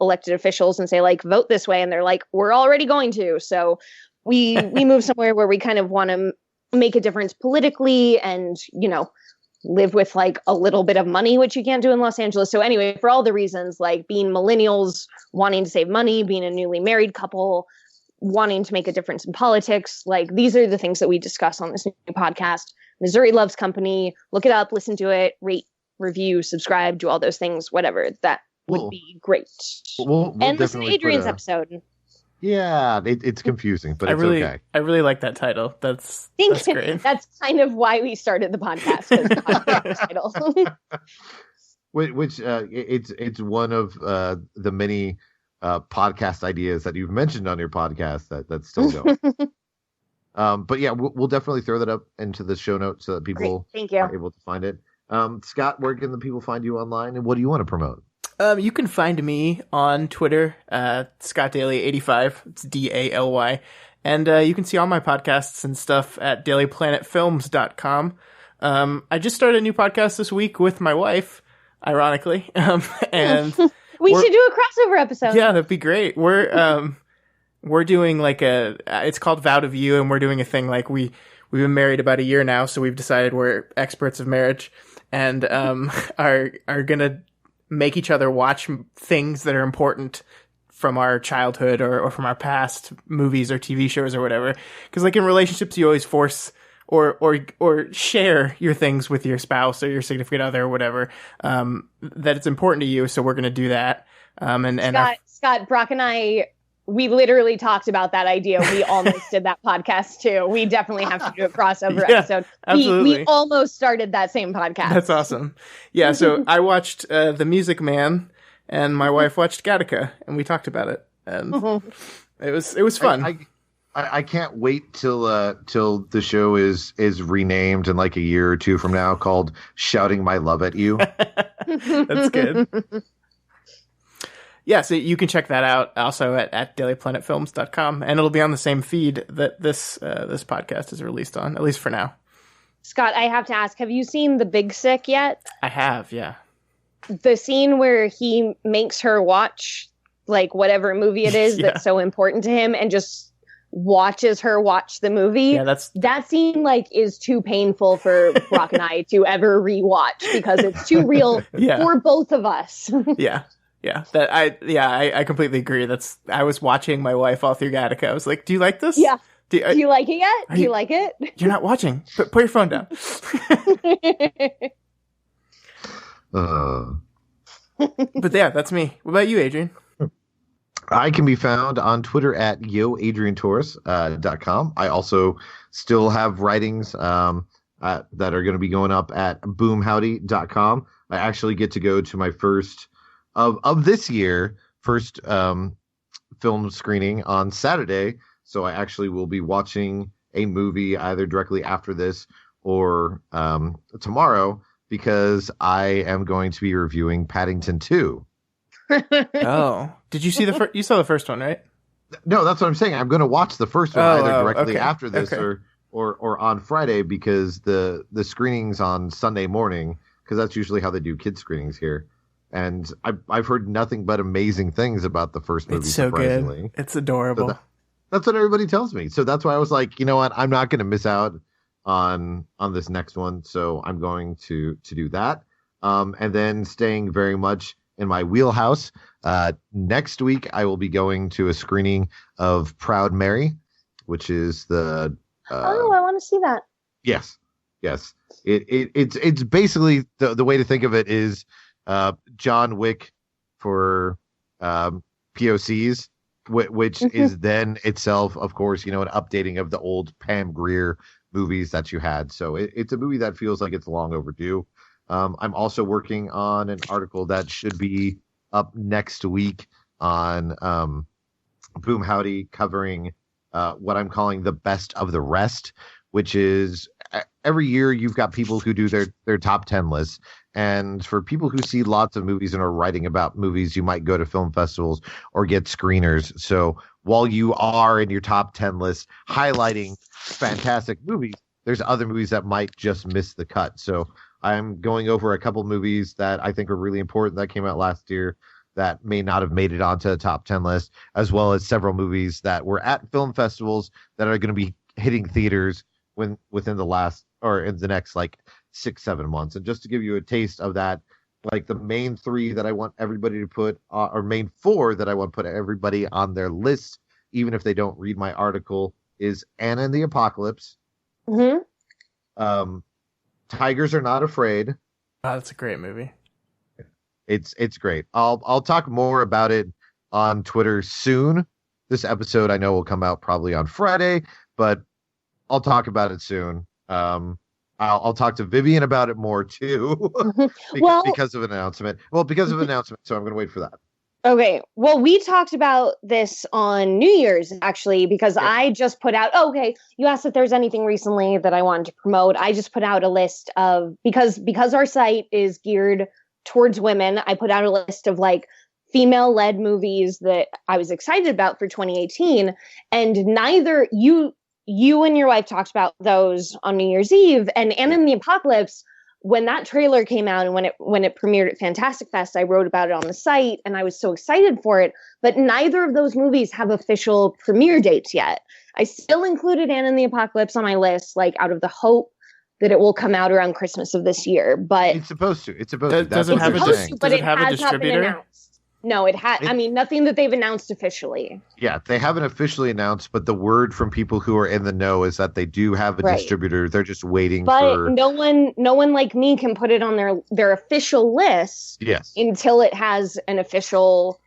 elected officials and say, like, vote this way. And they're like, we're already going to. So we move somewhere where we kind of want to make a difference politically and, live with like a little bit of money, which you can't do in Los Angeles. So anyway, for all the reasons, like being millennials, wanting to save money, being a newly married couple, wanting to make a difference in politics, like these are the things that we discuss on this new podcast, Missouri Loves Company. Look it up, listen to it, rate review, subscribe, do all those things, whatever. That would be great. We'll and listen to Adrian's episode. Yeah, it's confusing, but it's okay. I really like that title. That's great. That's kind of why we started the podcast, because the podcast title. Which it's one of the many podcast ideas that you've mentioned on your podcast that's still going. But yeah, we'll definitely throw that up into the show notes so that people are able to find it. Scott, where can the people find you online, and what do you want to promote? You can find me on Twitter, ScottDaily85. It's DALY. And you can see all my podcasts and stuff at dailyplanetfilms.com. I just started a new podcast this week with my wife, ironically. And we should do a crossover episode. Yeah, that'd be great. We're doing like it's called Vow to View, and we're doing a thing like we've been married about a year now, so we've decided we're experts of marriage, and are gonna make each other watch things that are important from our childhood or from our past movies or TV shows or whatever. Because like in relationships, you always force or share your things with your spouse or your significant other or whatever, that it's important to you. So we're going to do that. Scott, Brock and I, we literally talked about that idea. We almost did that podcast too. We definitely have to do a crossover episode. We almost started that same podcast. That's awesome. Yeah. So I watched The Music Man, and my wife watched Gattaca, and we talked about it, and it was fun. I can't wait till the show is renamed in like a year or two from now, called Shouting My Love at You. That's good. Yeah, so you can check that out also at dailyplanetfilms.com, and it'll be on the same feed that this podcast is released on, at least for now. Scott, I have to ask, have you seen The Big Sick yet? I have, yeah. The scene where he makes her watch like whatever movie it is that's so important to him, and just watches her watch the movie. Yeah, that scene like is too painful for Brock and I to ever rewatch, because it's too real for both of us. Yeah, I completely agree. I was watching my wife all through Gattaca. I was like, "Do you like this? Yeah. Do you like it yet? Do you like it? You're not watching. Put your phone down." But yeah, that's me. What about you, Adrian? I can be found on Twitter at yoadriantorres.com. I also still have writings that are going to be going up at boomhowdy.com. I actually get to go to my first of this year, first film screening on Saturday. So I actually will be watching a movie either directly after this or tomorrow, because I am going to be reviewing Paddington 2. Oh, did you see you saw the first one, right? No, that's what I'm saying. I'm going to watch the first one either directly after this or on Friday, because the screening's on Sunday morning, because that's usually how they do kids screenings here. And I've heard nothing but amazing things about the first movie. It's so surprisingly. Good. It's adorable. So that's what everybody tells me. So that's why I was like, you know what? I'm not going to miss out on this next one. So I'm going to do that. And then staying very much in my wheelhouse, next week I will be going to a screening of Proud Mary, which is the I want to see that. Yes. It's basically the way to think of it is John Wick for POCs, which is then itself, of course, an updating of the old Pam Grier movies that you had. So it's a movie that feels like it's long overdue. I'm also working on an article that should be up next week on Boom Howdy, covering what I'm calling the best of the rest, which is every year you've got people who do their top 10 lists. And for people who see lots of movies and are writing about movies, you might go to film festivals or get screeners. So while you are in your top 10 list highlighting fantastic movies, there's other movies that might just miss the cut. So I'm going over a couple movies that I think are really important that came out last year that may not have made it onto the top 10 list, as well as several movies that were at film festivals that are going to be hitting theaters within the next like 6-7 months. And just to give you a taste of that, like the main 3 that I want everybody to put, or main 4 that I want to put everybody on their list, even if they don't read my article, is Anna and the Apocalypse. Mm-hmm. Tigers Are Not Afraid. Oh, that's a great movie. It's great. I'll talk more about it on Twitter soon. This episode I know will come out probably on Friday, but I'll talk about it soon. I'll talk to Vivian about it more too, because of an announcement. Well, because of an announcement, so I'm going to wait for that. Okay. Well, we talked about this on New Year's, actually, because I just put out, you asked if there's anything recently that I wanted to promote. I just put out a list of, because our site is geared towards women, I put out a list of like female-led movies that I was excited about for 2018. And neither you and your wife talked about those on New Year's Eve. And in the Apocalypse, when that trailer came out and when it premiered at Fantastic Fest, I wrote about it on the site and I was so excited for it. But neither of those movies have official premiere dates yet. I still included Anne and the Apocalypse on my list, like out of the hope that it will come out around Christmas of this year. But it's supposed to. Does it have a distributor? No, it had. I mean, nothing that they've announced officially. Yeah, they haven't officially announced, but the word from people who are in the know is that they do have a distributor. They're just waiting for. But no one like me can put it on their official list. Yes. Until it has an official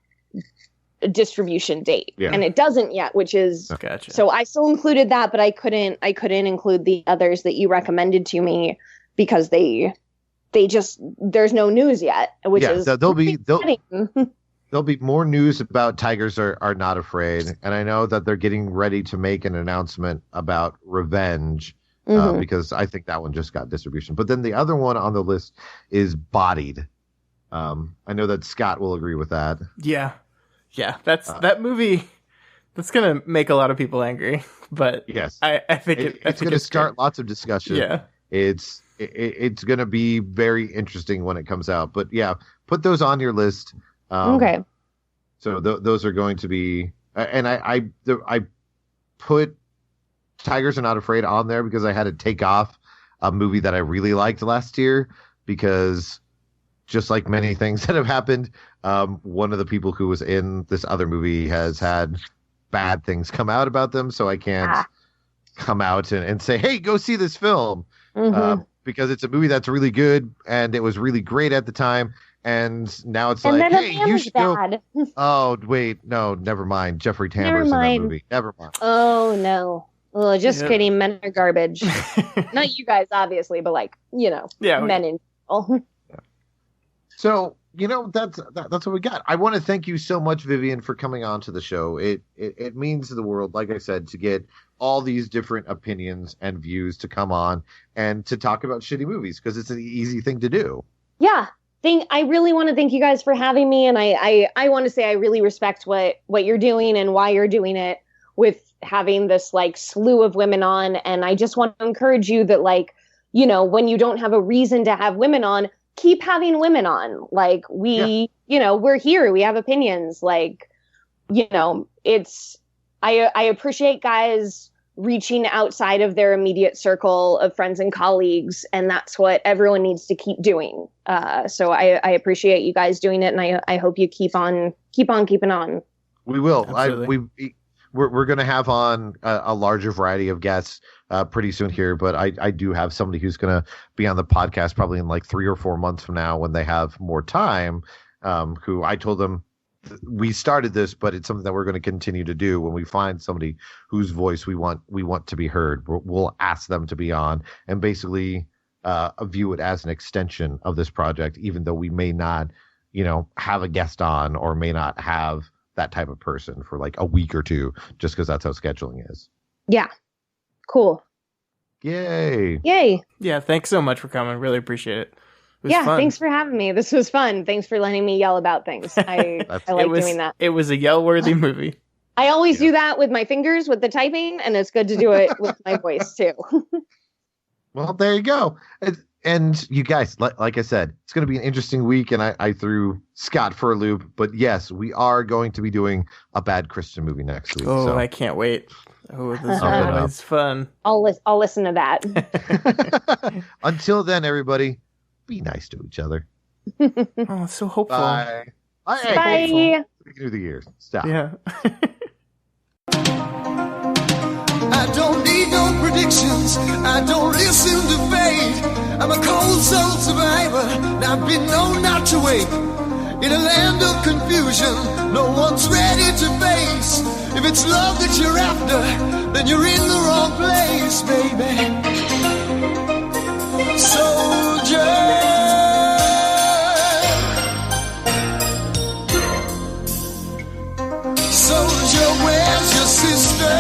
distribution date, and it doesn't yet, which is gotcha. So I still included that, but I couldn't include the others that you recommended to me because they just there's no news yet, which is so there'll be more news about Tigers Are Not Afraid. And I know that they're getting ready to make an announcement about Revenge because I think that one just got distribution. But then the other one on the list is Bodied. I know that Scott will agree with that. Yeah. That's that movie. That's going to make a lot of people angry. But yes, I think it's going to start lots of discussion. Yeah. It's going to be very interesting when it comes out. But yeah, put those on your list. Okay. So those are going to be, and I put Tigers Are Not Afraid on there because I had to take off a movie that I really liked last year because just like many things that have happened, one of the people who was in this other movie has had bad things come out about them. So I can't come out and say, hey, go see this film because it's a movie that's really good and it was really great at the time. And now it's like, hey, you should go. Oh, wait. No, never mind. Jeffrey Tambor's in that movie. Never mind. Oh, no. Oh, just kidding. Men are garbage. Not you guys, obviously, but like, men in general. So, that's what we got. I want to thank you so much, Vivian, for coming on to the show. It means the world, like I said, to get all these different opinions and views to come on and to talk about shitty movies because it's an easy thing to do. Yeah. I really want to thank you guys for having me. And I want to say I really respect what you're doing and why you're doing it with having this like slew of women on. And I just want to encourage you that like, when you don't have a reason to have women on, keep having women on. Like we're here, we have opinions. Like, I appreciate guys reaching outside of their immediate circle of friends and colleagues. And that's what everyone needs to keep doing. So I appreciate you guys doing it. And I hope you keep on keeping on. We will. Absolutely. We're going to have on a larger variety of guests pretty soon here. But I do have somebody who's going to be on the podcast probably in like 3 or 4 months from now when they have more time, who I told them, we started this, but it's something that we're going to continue to do. When we find somebody whose voice we want to be heard, we'll ask them to be on and basically view it as an extension of this project, even though we may not, have a guest on or may not have that type of person for like a week or two, just because that's how scheduling is. Yeah. Cool. Yay. Yeah. Thanks so much for coming. Really appreciate it. Fun. Thanks for having me. This was fun. Thanks for letting me yell about things. I like doing that. It was a yell-worthy movie. I always do that with my fingers with the typing, and it's good to do it with my voice too. Well, there you go. And you guys, like I said, it's going to be an interesting week, and I threw Scott for a loop. But yes, we are going to be doing a bad Christian movie next week. Oh, so. I can't wait. Oh, this is always fun. I'll listen to that. Until then, everybody. Be nice to each other. Oh, it's so hopeful. Bye. Bye. Speaking of the year. Stop. Yeah. I don't need no predictions. I don't listen to fate. I'm a cold soul survivor, and I've been known not to wait. In a land of confusion, no one's ready to face. If it's love that you're after, then you're in the wrong place, baby. Soldier, soldier, where's your sister?